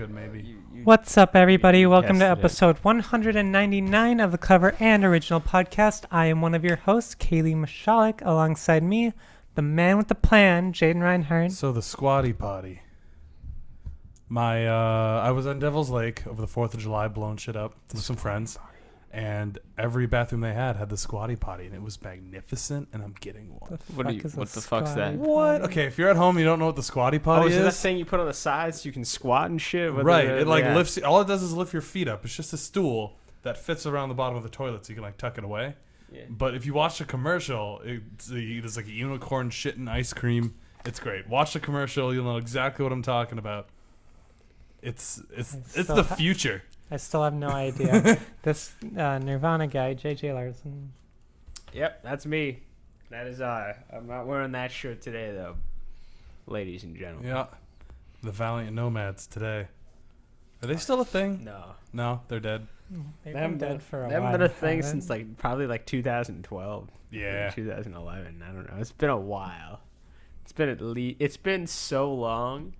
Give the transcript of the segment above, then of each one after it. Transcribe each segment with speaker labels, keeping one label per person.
Speaker 1: good, maybe.
Speaker 2: What's up, everybody? Welcome to
Speaker 3: tested it.
Speaker 2: episode 199 of the Clever and Original Podcast. I am one of your hosts, Kayley Misialek. Alongside me, the man with the plan, Jayden Reinhart.
Speaker 1: So the squatty potty. I was on Devil's Lake over the 4th of July blowing shit up with some friends. And every bathroom they had the squatty potty, and it was magnificent, and I'm getting one.
Speaker 3: What the fuck's that?
Speaker 1: What? Okay, if you're at home, you don't know what the squatty potty
Speaker 3: is
Speaker 1: is.
Speaker 3: it that thing you put on the sides so you can squat and shit?
Speaker 1: Right. It lifts. All it does is lift your feet up. It's just a stool that fits around the bottom of the toilet, so you can tuck it away.
Speaker 3: Yeah.
Speaker 1: But if you watch the commercial, there's a unicorn shitting ice cream. It's great. Watch the commercial. You'll know exactly what I'm talking about. It's the future.
Speaker 2: I still have no idea. This Nirvana guy, JJ Larson.
Speaker 3: Yep, that's me. That is I. I'm not wearing that shirt today, though, ladies and gentlemen.
Speaker 1: Yeah. The Valiant Nomads today. Are they still a thing? No, they're dead.
Speaker 2: They've been dead for a while.
Speaker 3: They haven't been a thing since probably 2012.
Speaker 1: Yeah.
Speaker 3: 2011. I don't know. It's been a while. It's been so long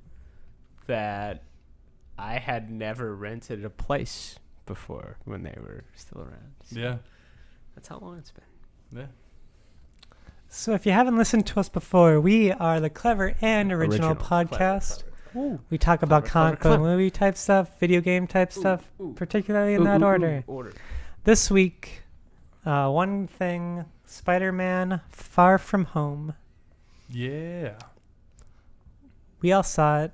Speaker 3: that I had never rented a place before when they were still around. So
Speaker 1: Yeah.
Speaker 3: That's how long it's been.
Speaker 1: Yeah.
Speaker 2: So if you haven't listened to us before, we are the Clever and Original Podcast.
Speaker 3: Clever.
Speaker 2: We talk about comic book movie type stuff, video game type stuff, particularly in that order. This week, one thing, Spider-Man Far From Home.
Speaker 1: Yeah.
Speaker 2: We all saw it.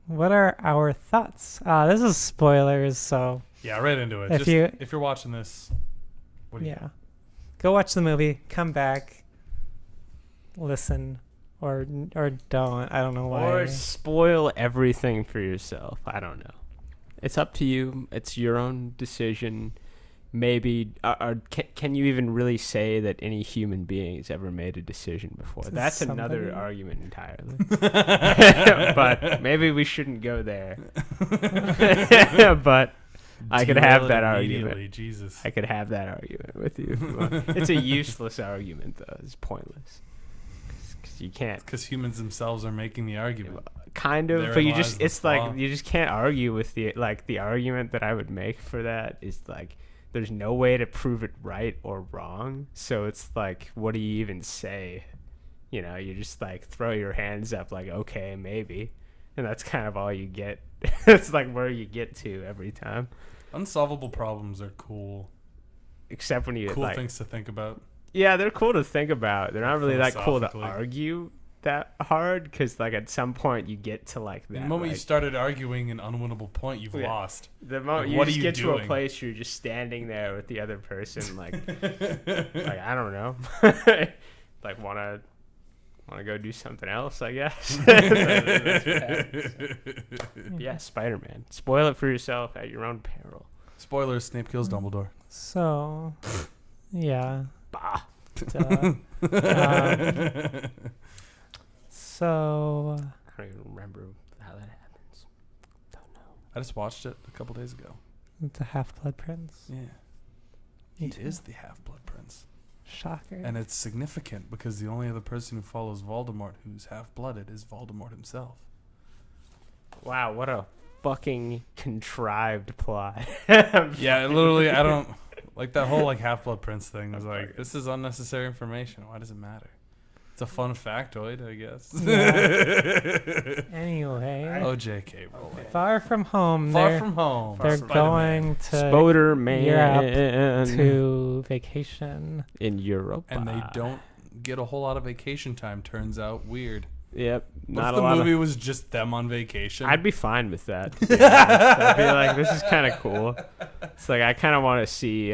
Speaker 2: What are our thoughts? This is spoilers, so
Speaker 1: Yeah, right into it. If you're watching this, what do you got?
Speaker 2: Go watch the movie, come back, listen, or don't. I don't know why.
Speaker 3: Or spoil everything for yourself. I don't know. It's up to you. It's your own decision. Maybe, can you even really say that any human being has ever made a decision before? That's another argument entirely. But maybe we shouldn't go there. But I could have that argument.
Speaker 1: Jesus.
Speaker 3: I could have that argument with you. It's a useless argument, though. It's pointless. Because you can't.
Speaker 1: Because humans themselves are making the argument.
Speaker 3: Kind of,
Speaker 1: Therein
Speaker 3: but
Speaker 1: lies the flaw.
Speaker 3: you just can't argue with the argument that I would make for that is there's no way to prove it right or wrong. So it's what do you even say? You just throw your hands up okay, maybe. And that's kind of all you get. It's where you get to every time.
Speaker 1: Unsolvable problems are cool.
Speaker 3: Except when you
Speaker 1: cool things to think about.
Speaker 3: Yeah, they're cool to think about. They're not really that cool to
Speaker 1: Philosophically.
Speaker 3: argue that hard because at some point you get to that.
Speaker 1: The moment you started arguing an unwinnable point, you've lost.
Speaker 3: The moment
Speaker 1: what
Speaker 3: you
Speaker 1: are
Speaker 3: get to a
Speaker 1: doing?
Speaker 3: place you're just standing there with the other person I don't know. Want to go do something else, I guess. That's what happens. Yeah, Spider-Man. Spoil it for yourself at your own peril.
Speaker 1: Spoilers, Snape kills Dumbledore.
Speaker 2: So, yeah.
Speaker 3: Bah.
Speaker 2: So,
Speaker 3: I don't even remember how that happens. Don't know.
Speaker 1: I just watched it a couple days ago.
Speaker 2: the Half-Blood Prince.
Speaker 1: Yeah.
Speaker 2: Me
Speaker 1: He
Speaker 2: too.
Speaker 1: is the Half-Blood Prince.
Speaker 2: Shocker.
Speaker 1: And it's significant because the only other person who follows Voldemort who's half-blooded is Voldemort himself.
Speaker 3: Wow, what a fucking contrived plot.
Speaker 1: Yeah, literally, I don't... that whole, Half-Blood Prince thing was this is unnecessary information. Why does it matter? It's a fun factoid, I guess.
Speaker 2: Yeah. Anyway.
Speaker 1: Oh, JK.
Speaker 2: Far From Home.
Speaker 1: Far From Home.
Speaker 2: They're going to
Speaker 3: Spider-Man
Speaker 2: Europe to vacation.
Speaker 3: in Europe.
Speaker 1: And they don't get a whole lot of vacation time, turns out. Weird.
Speaker 3: Yep.
Speaker 1: What
Speaker 3: Not
Speaker 1: if
Speaker 3: a
Speaker 1: the
Speaker 3: lot
Speaker 1: movie was just them on vacation?
Speaker 3: I'd be fine with that. To be honest. I'd be this is kind of cool. It's I kind of want to see,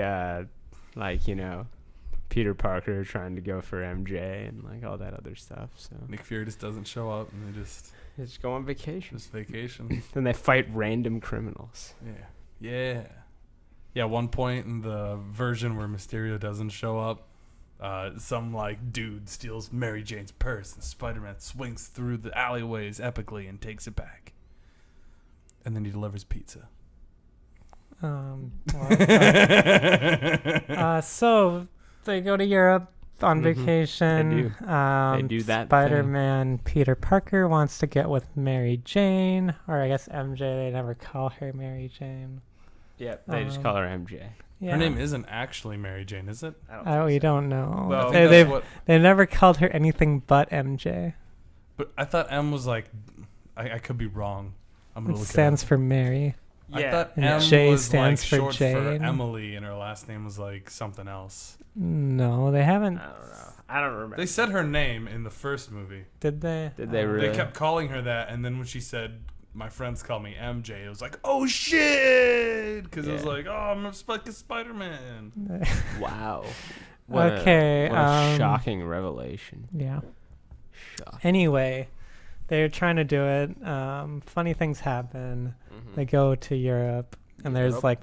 Speaker 3: Peter Parker trying to go for MJ and all that other stuff. So
Speaker 1: Nick Fury just doesn't show up, and they
Speaker 3: just go on vacation.
Speaker 1: just vacation.
Speaker 3: Then they fight random criminals.
Speaker 1: Yeah. One point in the version where Mysterio doesn't show up, some dude steals Mary Jane's purse, and Spider-Man swings through the alleyways epically and takes it back, and then he delivers pizza.
Speaker 2: So they go to Europe. on vacation.
Speaker 3: They do that thing.
Speaker 2: Spider-Man Peter Parker wants to get with Mary Jane, or I guess MJ. They never call her Mary Jane.
Speaker 3: Yep, they just call her MJ.
Speaker 2: Yeah.
Speaker 1: Her name isn't actually Mary Jane, is it?
Speaker 2: We don't know.
Speaker 1: Well,
Speaker 2: they never called her anything but MJ.
Speaker 1: But I thought M was like, I could be wrong. I'm gonna
Speaker 2: It
Speaker 1: look
Speaker 2: stands
Speaker 1: it up.
Speaker 2: for Mary.
Speaker 3: Yeah.
Speaker 1: I thought
Speaker 2: And
Speaker 1: M
Speaker 2: J
Speaker 1: was
Speaker 2: stands
Speaker 1: like
Speaker 2: for
Speaker 1: short
Speaker 2: Jane.
Speaker 1: for Emily, and her last name was like something else.
Speaker 2: No, they haven't.
Speaker 3: I don't remember.
Speaker 1: They said her name in the first movie.
Speaker 2: Did they?
Speaker 3: Did they really?
Speaker 1: They kept calling her that, and then when she said, "My friends call me MJ," it was like, "Oh shit!" Because it was like, "Oh, I'm a Spider-Man."
Speaker 3: Wow.
Speaker 2: What a
Speaker 3: shocking revelation.
Speaker 2: Yeah.
Speaker 3: Shocking.
Speaker 2: Anyway, they're trying to do it. Funny things happen. They go to Europe, and there's like,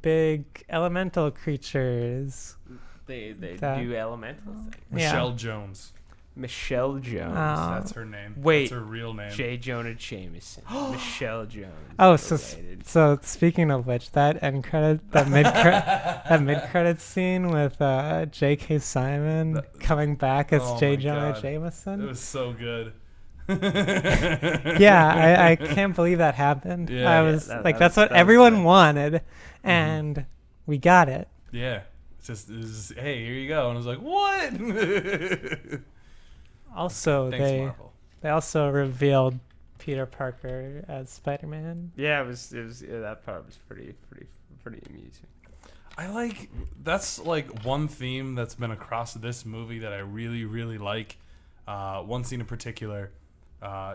Speaker 2: big elemental creatures.
Speaker 3: They do elemental things.
Speaker 1: Michelle Jones.
Speaker 3: Michelle Jones.
Speaker 1: That's her name.
Speaker 3: Wait.
Speaker 1: That's her real name.
Speaker 3: J. Jonah Jameson. Michelle Jones.
Speaker 2: Oh, so speaking of which, that end credit, that mid credit scene with J.K. Simon coming back as J. Jonah Jameson.
Speaker 1: It was so good.
Speaker 2: Yeah, I can't believe that happened.
Speaker 1: Yeah,
Speaker 2: I was that's what everyone wanted, and we got it.
Speaker 1: Yeah, it was, hey, here you go, and I was like, what?
Speaker 2: Also,
Speaker 1: Thanks,
Speaker 2: they also revealed Peter Parker as Spider-Man.
Speaker 3: Yeah, it was that part was pretty amusing.
Speaker 1: That's like one theme that's been across this movie that I really, really like. One scene in particular,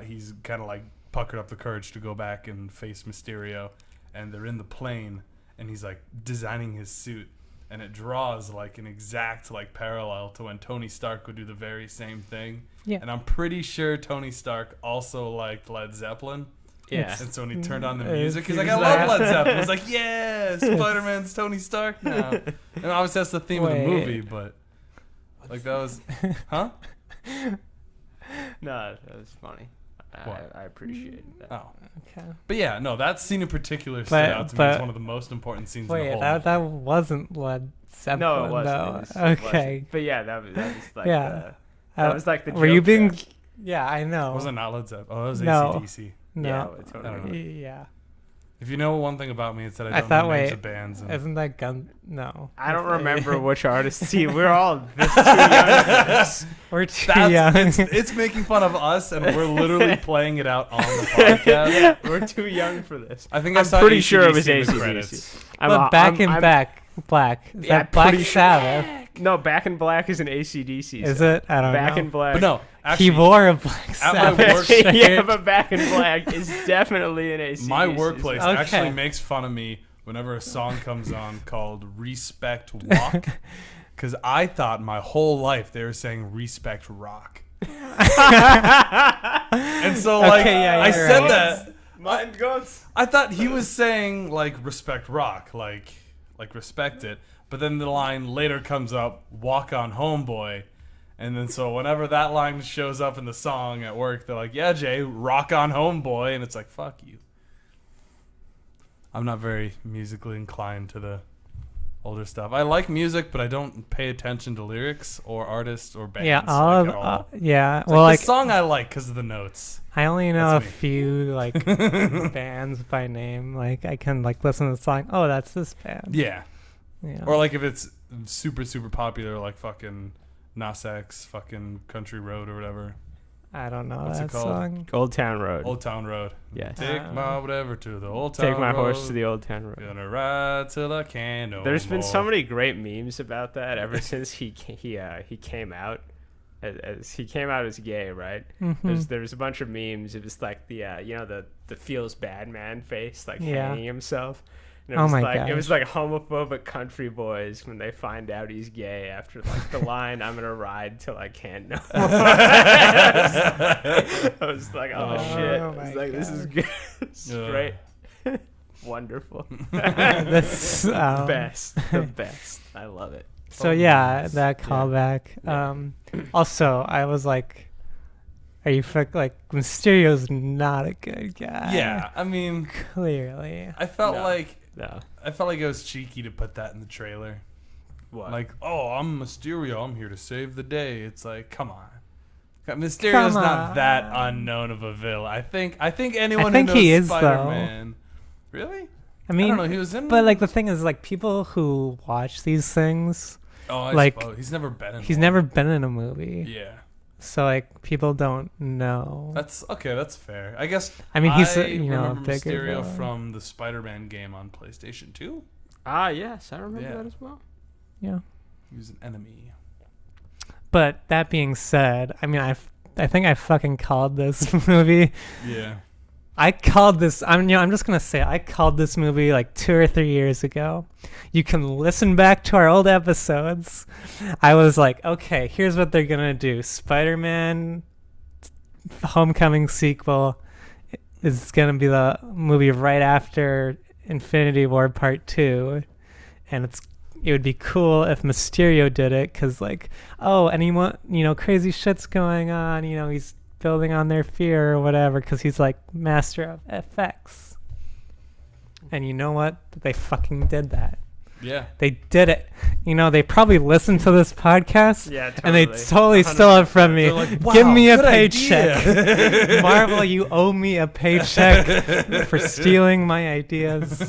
Speaker 1: he's kind of like puckered up the courage to go back and face Mysterio, and they're in the plane, and he's like designing his suit, and it draws like an exact like parallel to when Tony Stark would do the very same thing.
Speaker 2: Yeah.
Speaker 1: And I'm pretty sure Tony Stark also liked Led Zeppelin.
Speaker 3: Yeah.
Speaker 1: And so when he turned on the music, he's like, I love Led Zeppelin. I was like, yeah, Spider-Man's Tony Stark now. And obviously that's the theme of the movie, but like that was, huh?
Speaker 3: No, that was funny. I appreciate that.
Speaker 1: Oh.
Speaker 2: Okay.
Speaker 1: But yeah, no, that scene in particular stood out to me as one of the most important scenes in the whole movie.
Speaker 2: that wasn't Led Zeppelin.
Speaker 3: No, it wasn't.
Speaker 2: Though.
Speaker 3: It
Speaker 2: okay.
Speaker 3: wasn't. But yeah, that was like
Speaker 2: that
Speaker 3: was like the joke.
Speaker 2: Were you being...
Speaker 3: there.
Speaker 2: Yeah, I know.
Speaker 1: Was it not Led Zeppelin? Oh, it was
Speaker 2: No.
Speaker 1: AC/DC.
Speaker 2: No.
Speaker 3: Yeah, it's
Speaker 1: I don't know.
Speaker 2: Yeah.
Speaker 1: If you know one thing about me, it's that I don't know names of bands. And
Speaker 2: Isn't that Gun... No.
Speaker 3: I don't remember which artists. See, we're all this too young for this.
Speaker 2: We're too young.
Speaker 1: It's making fun of us, and we're literally playing it out on the podcast.
Speaker 3: Yeah, we're too young for this.
Speaker 1: I think I
Speaker 3: I'm
Speaker 1: saw
Speaker 3: pretty sure it was
Speaker 1: AC/DC in the
Speaker 3: AC/DC.
Speaker 1: credits.
Speaker 2: But Back in Black. Is
Speaker 3: Yeah,
Speaker 2: that Black
Speaker 3: pretty sure-
Speaker 2: Sabbath?
Speaker 3: No, Back in Black is an AC/DC.
Speaker 2: Is it? I don't know.
Speaker 3: Back in Black.
Speaker 1: But no, actually,
Speaker 2: He wore a Black
Speaker 1: at my
Speaker 2: Sabbath
Speaker 1: work-
Speaker 2: shirt.
Speaker 3: Yeah, but Back in Black is definitely an AC/DC.
Speaker 1: my workplace
Speaker 2: Okay.
Speaker 1: actually makes fun of me whenever a song comes on called Respect Walk, because I thought my whole life they were saying Respect Rock. And so like I
Speaker 2: you're
Speaker 1: said
Speaker 2: right.
Speaker 1: that
Speaker 3: Mind goes.
Speaker 1: I thought he was saying like respect rock, like respect it. But then the line later comes up, walk on homeboy. And then so whenever that line shows up in the song at work, they're like, yeah, Jay, rock on homeboy. And it's like, fuck you. I'm not very musically inclined to the older stuff. I like music, but I don't pay attention to lyrics or artists or bands.
Speaker 2: Yeah,
Speaker 1: at all.
Speaker 2: yeah.
Speaker 1: It's
Speaker 2: Well,
Speaker 1: like
Speaker 2: like
Speaker 1: the song I like because of the notes.
Speaker 2: I only know
Speaker 1: That's
Speaker 2: a
Speaker 1: me.
Speaker 2: few like bands by name. Like I can like listen to the song. Oh, that's this band.
Speaker 1: Yeah.
Speaker 2: Yeah.
Speaker 1: Or like if it's super, super popular, like fucking Nas X, fucking Country Road or whatever.
Speaker 2: I don't know
Speaker 1: What's it
Speaker 2: that
Speaker 1: called?
Speaker 2: song.
Speaker 3: Old Town Road.
Speaker 1: Old Town Road.
Speaker 3: Yes.
Speaker 1: Take my whatever to the Old Town Road.
Speaker 3: Take my horse to the Old Town Road.
Speaker 1: Gonna ride till I can no
Speaker 3: There's been
Speaker 1: more.
Speaker 3: so many great memes about that ever since he came out as he came out as gay, right?
Speaker 2: Mhm.
Speaker 3: There was a bunch of memes. It was like the the feels bad man face, like
Speaker 2: Yeah.
Speaker 3: hanging himself. And
Speaker 2: Oh
Speaker 3: was
Speaker 2: my
Speaker 3: like, It was
Speaker 2: gosh.
Speaker 3: like homophobic country boys when they find out he's gay after like the line "I'm gonna ride till I can't no more." I was like, oh shit! I
Speaker 2: Oh
Speaker 3: was
Speaker 2: my
Speaker 3: like, this is good, straight, wonderful,
Speaker 2: This
Speaker 3: best, the best. I love it.
Speaker 2: So yeah, that callback. Also, I was like, "Are you like Mysterio's not a good guy?"
Speaker 1: Yeah, I mean,
Speaker 2: clearly.
Speaker 1: I felt
Speaker 3: No.
Speaker 1: like
Speaker 3: No.
Speaker 1: it was cheeky to put that in the trailer.
Speaker 3: What?
Speaker 1: Like, oh, I'm Mysterio. I'm here to save the day. It's like, come on. Mysterio's not that unknown of a villain. I think anyone who knows Spider-Man. Really?
Speaker 2: I mean,
Speaker 1: I don't know. He was in.
Speaker 2: But like the thing is, like people who watch these things,
Speaker 1: I suppose. He's never been in.
Speaker 2: He's never been in a movie.
Speaker 1: Yeah.
Speaker 2: So like people don't know.
Speaker 1: That's okay. That's fair. I guess.
Speaker 2: I mean, he's a
Speaker 1: remember
Speaker 2: bigger
Speaker 1: Mysterio
Speaker 2: villain.
Speaker 1: from the Spider-Man game on PlayStation 2.
Speaker 3: Ah, yes, I remember that as well.
Speaker 2: Yeah.
Speaker 1: He was an enemy.
Speaker 2: But that being said, I mean, I think I fucking called this movie.
Speaker 1: Yeah.
Speaker 2: I called this. I'm just gonna say I called this movie like 2 or 3 years ago. You can listen back to our old episodes. I was like, okay, here's what they're gonna do. Spider-Man Homecoming sequel is gonna be the movie right after Infinity War Part 2, and it would be cool if Mysterio did it, because like, oh, anyone, crazy shit's going on, he's building on their fear or whatever, because he's like master of FX. And you know what? They fucking did that.
Speaker 1: Yeah.
Speaker 2: They did it. They probably listened to this podcast.
Speaker 3: Yeah, totally.
Speaker 2: And they totally stole it from me.
Speaker 1: Like, wow,
Speaker 2: give me a
Speaker 1: good
Speaker 2: paycheck. Marvel, you owe me a paycheck for stealing my ideas.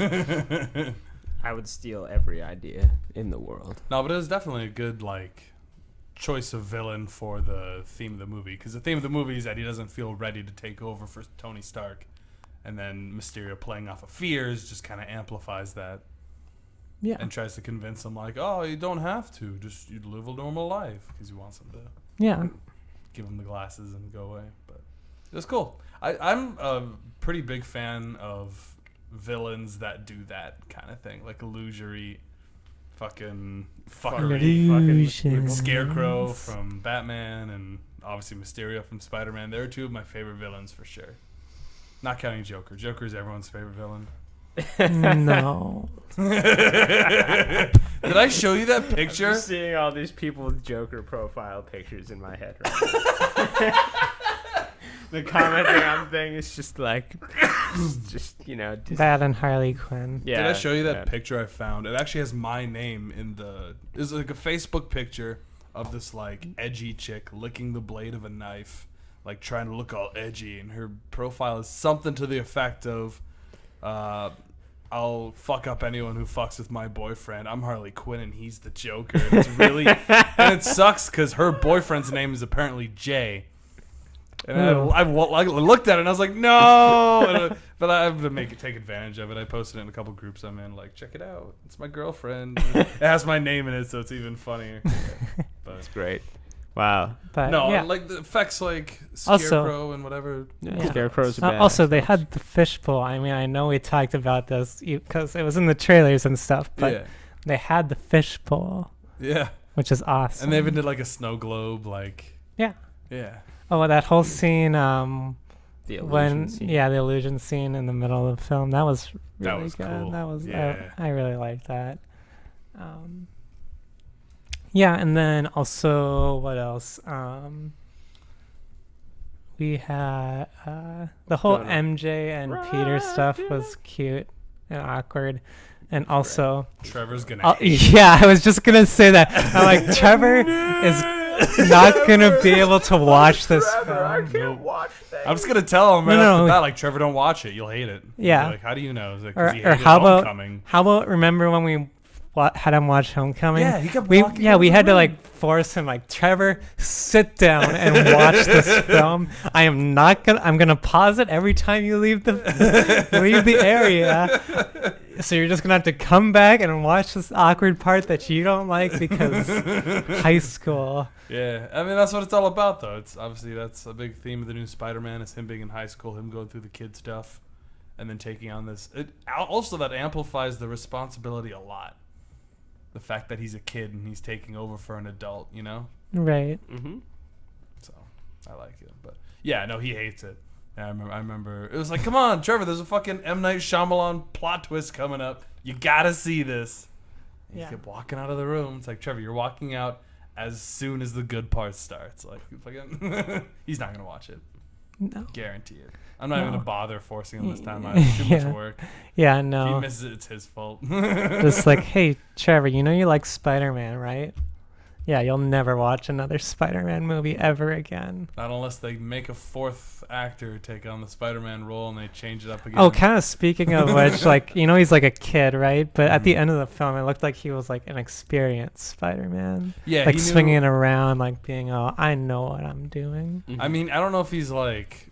Speaker 3: I would steal every idea in the world.
Speaker 1: No, but it was definitely a good choice of villain for the theme of the movie, because the theme of the movie is that he doesn't feel ready to take over for Tony Stark, and then Mysterio, playing off of fears, just kind of amplifies that.
Speaker 2: Yeah.
Speaker 1: And tries to convince him oh, you don't have to, just you live a normal life, because he wants him to give him the glasses and go away. But it was cool. I'm a pretty big fan of villains that do that kind of thing, like illusory fucking fuckery. Like Scarecrow from Batman, and obviously Mysterio from Spider-Man. They're two of my favorite villains for sure. Not counting Joker. Joker's everyone's favorite villain.
Speaker 2: No.
Speaker 1: Did I show you that picture?
Speaker 3: I'm just seeing all these people with Joker profile pictures in my head right now. The commenting on thing is just like,
Speaker 2: that and Harley Quinn.
Speaker 1: Yeah. Did I show you that picture I found? It actually has my name in the. It's like a Facebook picture of this edgy chick licking the blade of a knife, trying to look all edgy, and her profile is something to the effect of, I'll fuck up anyone who fucks with my boyfriend. I'm Harley Quinn and he's the Joker. And it's really, and it sucks because her boyfriend's name is apparently Jay. And I looked at it and I was like, no! But I have to take advantage of it. I posted it in a couple groups I'm in, check it out. It's my girlfriend. It has my name in it, so it's even funnier. But
Speaker 3: that's great. Wow.
Speaker 2: But,
Speaker 1: the effects Scarecrow and whatever.
Speaker 3: Yeah. Scarecrow's a badass.
Speaker 2: Also, they had the fishbowl. I mean, I know we talked about this because it was in the trailers and stuff, but they had the fishbowl.
Speaker 1: Yeah.
Speaker 2: Which is awesome.
Speaker 1: And they even did a snow globe,
Speaker 2: Yeah.
Speaker 1: Yeah.
Speaker 2: Oh, that whole scene,
Speaker 3: the illusion scene.
Speaker 2: The illusion scene in the middle of the film, that was really good.
Speaker 1: Cool.
Speaker 2: That was, I really liked that. Yeah, and then also, what else? We had the whole MJ and Peter stuff was cute and awkward. And also...
Speaker 1: Trevor's gonna
Speaker 2: yeah, I was just gonna say that. I'm like, Trevor is not gonna be able to watch this film.
Speaker 3: I can't watch that.
Speaker 1: I'm just gonna tell him right off the bat, Trevor, don't watch it. You'll hate it.
Speaker 2: Yeah.
Speaker 1: How do you know?
Speaker 2: Or how about remember when we had him watch Homecoming?
Speaker 1: Yeah, he kept walking.
Speaker 2: Yeah, we had to force him, Trevor, sit down and watch this film. I'm gonna pause it every time you leave the area. So you're just gonna have to come back and watch this awkward part that you don't like because high school.
Speaker 1: Yeah, I mean that's what it's all about, though. It's obviously that's a big theme of the new Spider-Man is him being in high school, him going through the kid stuff, and then taking on this. It also that amplifies the responsibility a lot. The fact that he's a kid and he's taking over for an adult,
Speaker 2: Right.
Speaker 3: Mm-hmm.
Speaker 1: So I like it, but yeah, no, he hates it. I remember it was come on, Trevor, there's a fucking M. Night Shyamalan plot twist coming up. You gotta see this. And he kept walking out of the room. It's Trevor, you're walking out as soon as the good part starts. Fucking he's not gonna watch it.
Speaker 2: No.
Speaker 1: Guarantee it. I'm not even
Speaker 2: No.
Speaker 1: gonna bother forcing him this time. It's too
Speaker 2: Yeah.
Speaker 1: much work.
Speaker 2: Yeah,
Speaker 1: If he
Speaker 2: no.
Speaker 1: misses it, it's his fault.
Speaker 2: Just like, hey, Trevor, you know you like Spider-Man, right? Yeah, you'll never watch another Spider-Man movie ever again.
Speaker 1: Not unless they make a fourth actor take on the Spider-Man role and they change it up again.
Speaker 2: Oh, kind of speaking of which, like, you know, he's like a kid, right? But at the
Speaker 1: Mhm.
Speaker 2: end of the film, it looked like he was like an experienced Spider-Man.
Speaker 1: Yeah,
Speaker 2: Like
Speaker 1: he knew-
Speaker 2: swinging around, like being, oh, I know what I'm doing.
Speaker 3: Mhm.
Speaker 1: I mean, I don't know if he's like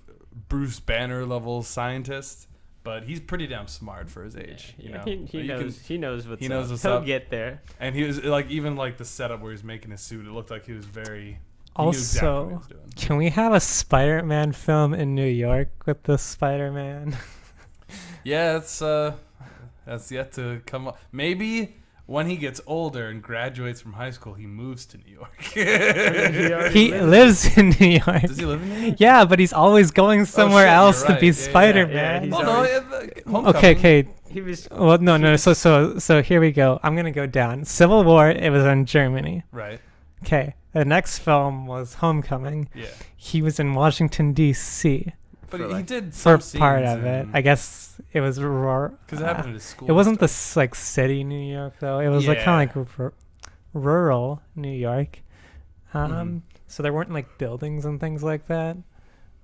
Speaker 1: Bruce Banner level scientist, but he's pretty damn smart for his age. You know,
Speaker 3: he
Speaker 1: You
Speaker 3: knows
Speaker 1: can-
Speaker 3: he knows what's
Speaker 1: he knows
Speaker 3: up.
Speaker 1: what's
Speaker 3: He'll
Speaker 1: up.
Speaker 3: get there.
Speaker 1: and he was like even like the setup where he's making his suit. It looked like he was very. He knew
Speaker 2: Also,
Speaker 1: exactly what he was doing.
Speaker 2: can we have a Spider-Man film in New York with the Spider-Man?
Speaker 1: Yeah, that's yet to come up. Maybe when he gets older and graduates from high school, he moves to New York.
Speaker 2: He lives in New York.
Speaker 1: Does he live in New York?
Speaker 2: Yeah, but he's always going somewhere
Speaker 1: shit,
Speaker 2: else
Speaker 1: you're
Speaker 2: to
Speaker 1: right.
Speaker 2: be
Speaker 1: Yeah, yeah, yeah.
Speaker 2: Spider-Man.
Speaker 3: he's
Speaker 1: Well, no,
Speaker 3: already-
Speaker 1: Homecoming.
Speaker 2: Okay.
Speaker 3: He was
Speaker 2: Well, no. So here we go. I'm gonna go down. Civil War. It was in Germany.
Speaker 1: Right.
Speaker 2: Okay. The next film was Homecoming.
Speaker 1: Yeah.
Speaker 2: He was in Washington D.C.
Speaker 1: But
Speaker 3: For,
Speaker 1: he
Speaker 3: like-
Speaker 1: did
Speaker 2: for
Speaker 1: some
Speaker 2: part
Speaker 1: scenes
Speaker 2: of it. I guess it was
Speaker 1: because it happened at his school.
Speaker 2: It wasn't the
Speaker 1: stuff.
Speaker 2: like city New York though. It was like kind of like rural New York.
Speaker 1: Mhm.
Speaker 2: So there weren't like buildings and things like that.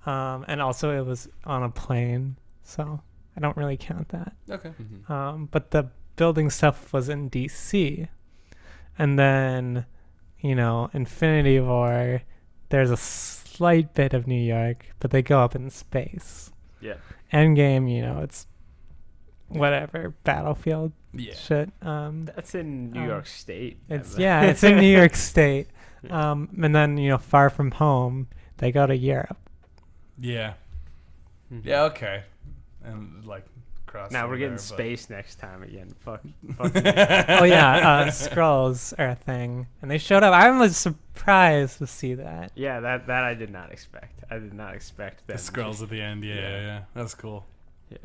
Speaker 2: And also it was on a plane, so I don't really count that.
Speaker 1: Okay.
Speaker 2: But the building stuff was in DC. And then, you know, Infinity War, there's a slight bit of New York, but they go up in space.
Speaker 3: Yeah.
Speaker 2: Endgame, you know, it's whatever, battlefield
Speaker 1: Yeah.
Speaker 2: shit.
Speaker 3: That's in New York State.
Speaker 2: It's in New York State.
Speaker 3: Yeah.
Speaker 2: And then, you know, Far From Home, they go to Europe.
Speaker 1: Yeah.
Speaker 3: Mhm.
Speaker 1: Yeah. Okay. And like cross.
Speaker 3: Now
Speaker 1: over
Speaker 3: we're getting
Speaker 1: there,
Speaker 3: space next time again. Fuck.
Speaker 1: but-
Speaker 2: Oh yeah, Skrulls are a thing, and they showed up. I was surprised to see that.
Speaker 3: Yeah, that I did not expect. I did not expect
Speaker 1: the
Speaker 3: them.
Speaker 1: scrolls at the end. Yeah,
Speaker 3: Yeah.
Speaker 1: yeah. That's cool.
Speaker 3: Yeah.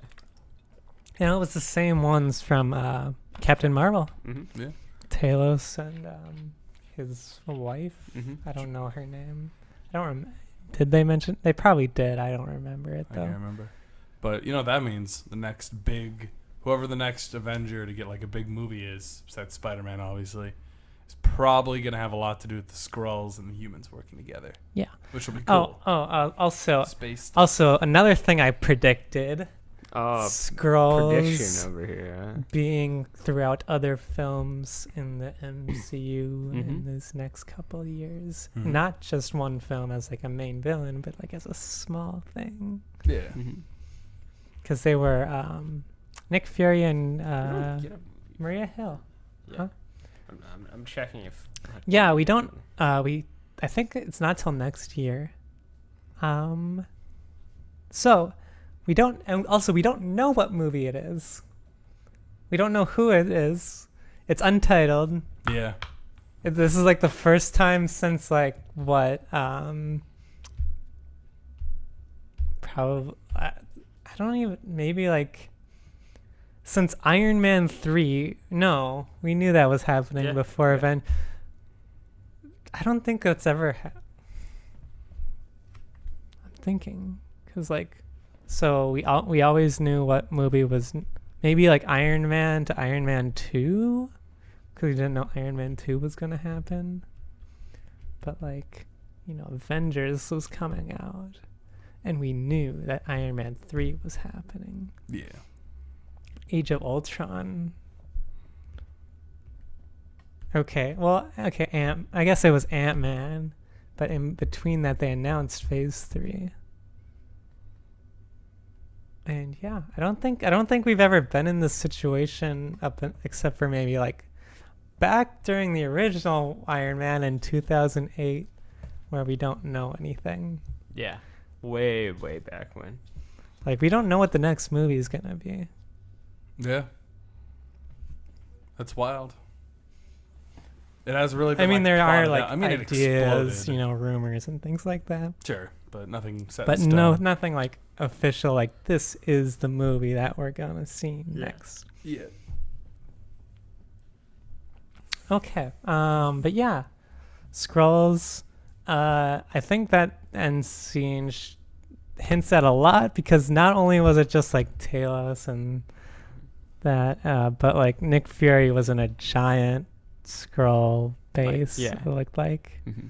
Speaker 2: You know, it was the same ones from Captain Marvel,
Speaker 3: Mm-hmm.
Speaker 1: Yeah.
Speaker 2: Talos and his wife.
Speaker 3: Mm-hmm.
Speaker 2: I don't know her name. I don't remember. Did they mention? They probably did. I don't remember it
Speaker 1: I
Speaker 2: though.
Speaker 1: can't remember. But you know what that means the next big, whoever the next Avenger to get like a big movie is, besides Spider-Man, obviously, is probably gonna have a lot to do with the Skrulls and the humans working together.
Speaker 2: Yeah.
Speaker 1: Which will be cool.
Speaker 2: Also,
Speaker 1: Space.
Speaker 2: another thing I predicted:
Speaker 3: Oh,
Speaker 2: Skrulls
Speaker 3: prediction over here. Huh?
Speaker 2: being throughout other films in the MCU in
Speaker 3: Mhm.
Speaker 2: this next couple of years.
Speaker 1: Mhm.
Speaker 2: Not just one film as like a main villain, but like as a small thing.
Speaker 1: Yeah.
Speaker 3: Mm-hmm.
Speaker 2: Because they were Nick Fury and
Speaker 3: Get
Speaker 2: Maria Hill.
Speaker 3: Yeah.
Speaker 2: Huh?
Speaker 3: I'm checking if.
Speaker 2: Yeah, we don't. I think it's not till next year. So we don't. And also, we don't know what movie it is. We don't know who it is. It's untitled.
Speaker 1: Yeah.
Speaker 2: This is like the first time since like what? Probably. I don't even. Maybe like. Since Iron Man 3. No, we knew that was happening
Speaker 3: Yeah,
Speaker 2: before
Speaker 3: yeah.
Speaker 2: event. I don't think that's ever. I'm thinking because like, so we always knew what movie was maybe like Iron Man to Iron Man 2, because we didn't know Iron Man 2 was gonna happen. But like, you know, Avengers was coming out, and we knew that Iron Man 3 was happening.
Speaker 1: Yeah.
Speaker 2: Age of Ultron. Okay, well, okay, I guess it was Ant-Man, but in between that they announced Phase 3. And yeah, I don't think we've ever been in this situation except for maybe like back during the original Iron Man in 2008, where we don't know anything.
Speaker 3: Yeah. Way back when.
Speaker 2: Like we don't know what the next movie is gonna be.
Speaker 1: Yeah. That's wild. It has really been
Speaker 2: I mean,
Speaker 1: like,
Speaker 2: there are
Speaker 1: plotted
Speaker 2: like
Speaker 1: out. I mean, it
Speaker 2: ideas,
Speaker 1: exploded.
Speaker 2: you know, rumors and things like that.
Speaker 1: Sure, but nothing set
Speaker 2: But
Speaker 1: in stone.
Speaker 2: no, nothing like official. Like this is the movie that we're gonna see next.
Speaker 1: Yeah.
Speaker 2: Okay. But yeah, Skrulls. I think that end scene hints at a lot, because not only was it just like Talos and that, but like Nick Fury was in a giant Skrull base.
Speaker 3: yeah.
Speaker 2: It looked like.
Speaker 3: Mm-hmm.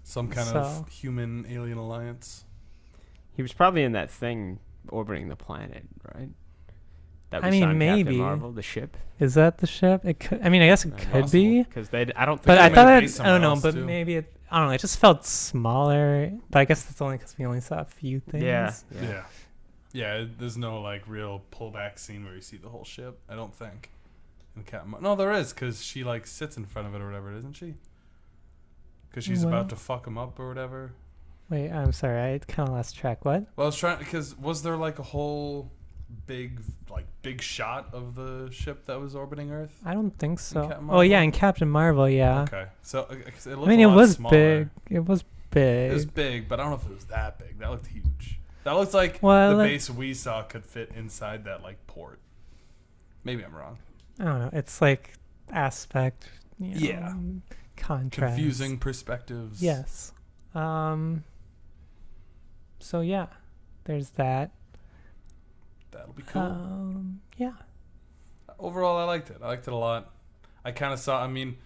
Speaker 1: Some kind of human alien alliance.
Speaker 3: He was probably in that thing orbiting the planet, right? That
Speaker 2: I
Speaker 3: we saw
Speaker 2: mean,
Speaker 3: in Captain
Speaker 2: maybe.
Speaker 3: Marvel, the ship.
Speaker 2: Is that the ship? It could. I mean, I guess it could be.
Speaker 3: Because I don't think.
Speaker 2: But I
Speaker 1: they
Speaker 2: thought
Speaker 1: made it
Speaker 2: it.
Speaker 1: based
Speaker 2: I don't know.
Speaker 1: somewhere
Speaker 2: But
Speaker 1: else, too.
Speaker 2: maybe it. I don't know. It just felt smaller. But I guess that's only because we only saw a few things.
Speaker 1: Yeah. There's no like real pullback scene where you see the whole ship. I don't think. No, there is, because she like sits in front of it or whatever, isn't she? Because she's
Speaker 2: Well-
Speaker 1: about to fuck him up or whatever.
Speaker 2: Wait, I'm sorry. I kind of lost track. What?
Speaker 1: Well, I was trying, because was there like a whole big shot of the ship that was orbiting Earth?
Speaker 2: I don't think so.
Speaker 1: Captain
Speaker 2: Oh yeah,
Speaker 1: Marvel?
Speaker 2: in Captain Marvel, yeah.
Speaker 1: Okay, so 'cause it looked
Speaker 2: I mean,
Speaker 1: a
Speaker 2: it
Speaker 1: lot
Speaker 2: was
Speaker 1: smaller.
Speaker 2: big. It was big.
Speaker 1: It was big, but I don't know if it was that big. That looked huge. That looked like
Speaker 2: Well,
Speaker 1: the
Speaker 2: like-
Speaker 1: base we saw could fit inside that like port. Maybe I'm wrong.
Speaker 2: I don't know. It's like aspect.
Speaker 1: Yeah.
Speaker 2: Contrast.
Speaker 1: Confusing perspectives.
Speaker 2: Yes. So yeah, there's that.
Speaker 1: That'll be cool.
Speaker 2: Yeah.
Speaker 1: Overall, I liked it. I liked it a lot. I kind of saw. I mean,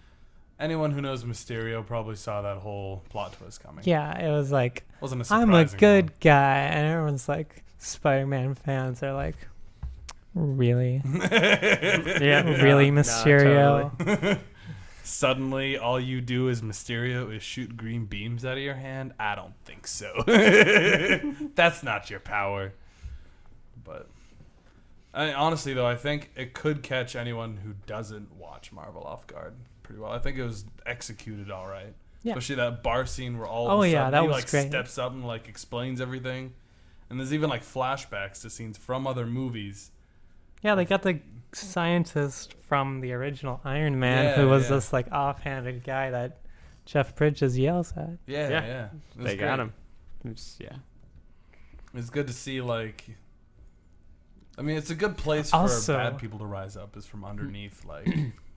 Speaker 1: anyone who knows Mysterio probably saw that whole plot twist coming.
Speaker 2: Yeah, it was like,
Speaker 1: Wasn't a
Speaker 2: I'm a
Speaker 1: surprising
Speaker 2: good
Speaker 1: one.
Speaker 2: guy, and everyone's like, Spider-Man fans are like, really?
Speaker 3: Yeah.
Speaker 2: Really,
Speaker 3: No,
Speaker 2: Mysterio?
Speaker 3: totally.
Speaker 1: Suddenly, all you do as Mysterio is shoot green beams out of your hand? I don't think so. That's not your power. But honestly, though, I think it could catch anyone who doesn't watch Marvel off guard pretty well. I think it was executed all right.
Speaker 2: Yeah.
Speaker 1: Especially that bar scene where all
Speaker 2: Oh,
Speaker 1: of a
Speaker 2: yeah,
Speaker 1: sudden
Speaker 2: that
Speaker 1: he
Speaker 2: was
Speaker 1: like
Speaker 2: great.
Speaker 1: steps up and like explains everything. And there's even like flashbacks to scenes from other movies.
Speaker 2: Yeah, they got the scientist from the original Iron Man, who
Speaker 1: Yeah,
Speaker 2: was
Speaker 1: yeah.
Speaker 2: this like offhanded guy that Jeff Bridges yells at.
Speaker 1: Yeah,
Speaker 3: Yeah.
Speaker 1: yeah. It was
Speaker 3: They got
Speaker 1: great.
Speaker 3: him. Yeah.
Speaker 1: It's good to see, like, I mean, it's a good place
Speaker 2: Also-
Speaker 1: for bad people to rise up, is from underneath, like,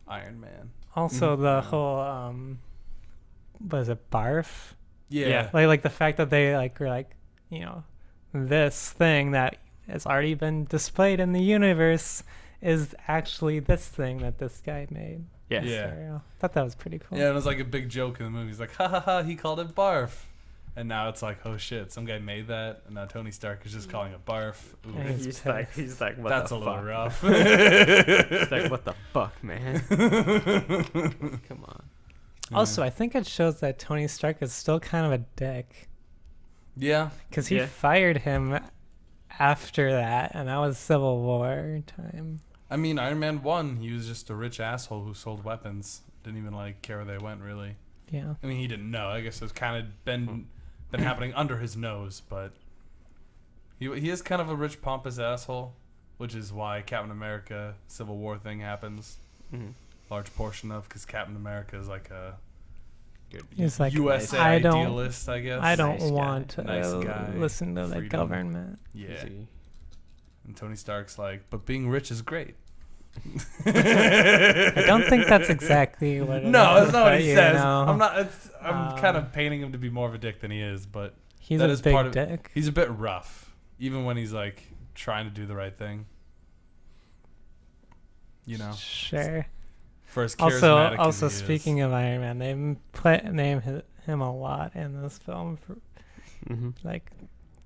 Speaker 1: Iron Man.
Speaker 2: Also, the whole was it barf?
Speaker 1: Yeah.
Speaker 2: Like the fact that they like were like, this thing that has already been displayed in the universe is actually this thing that this guy made.
Speaker 3: Yeah.
Speaker 1: Yeah.
Speaker 2: So, thought that was pretty cool.
Speaker 1: Yeah, and it was like a big joke in the movie. He's like, ha ha ha, he called it barf. And now it's like, oh shit, some guy made that, and now Tony Stark is just calling it barf. Ooh,
Speaker 2: Yeah, he's
Speaker 3: He's like, what
Speaker 1: that's
Speaker 3: the
Speaker 1: a
Speaker 3: fuck?
Speaker 1: little rough.
Speaker 3: He's like, what the fuck, man? Come on.
Speaker 2: Also, I think it shows that Tony Stark is still kind of a dick,
Speaker 1: Yeah.
Speaker 2: because he
Speaker 3: Yeah.
Speaker 2: fired him after that, and that was Civil War time.
Speaker 1: I mean, Iron Man 1, he was just a rich asshole who sold weapons. Didn't even, like, care where they went, really.
Speaker 2: Yeah.
Speaker 1: I mean, he didn't know. I guess it's kind of been happening under his nose, but he is kind of a rich, pompous asshole, which is why Captain America Civil War thing happens.
Speaker 3: Mhm.
Speaker 1: Large portion of, because Captain America is like a
Speaker 2: He's like,
Speaker 1: USA
Speaker 2: I don't,
Speaker 1: idealist, I guess.
Speaker 2: I don't
Speaker 3: Nice guy.
Speaker 2: want to
Speaker 1: Nice guy.
Speaker 2: listen to the
Speaker 1: Freedom.
Speaker 2: government.
Speaker 1: Yeah.
Speaker 3: Easy.
Speaker 1: And Tony Stark's like, but being rich is great.
Speaker 2: I don't think that's exactly what it
Speaker 1: No,
Speaker 2: is,
Speaker 1: that's not what
Speaker 2: but,
Speaker 1: he
Speaker 2: you
Speaker 1: says.
Speaker 2: know,
Speaker 1: I'm kind of painting him to be more of a dick than he is, but
Speaker 2: he's
Speaker 1: that
Speaker 2: a
Speaker 1: is
Speaker 2: big
Speaker 1: part of-
Speaker 2: dick.
Speaker 1: he's a bit rough, even when he's like trying to do the right thing. You know,
Speaker 2: Sure.
Speaker 1: for as
Speaker 2: Also,
Speaker 1: charismatic
Speaker 2: also
Speaker 1: as he
Speaker 2: speaking
Speaker 1: is.
Speaker 2: of Iron Man, they name him a lot in this film for
Speaker 3: Mhm.
Speaker 2: like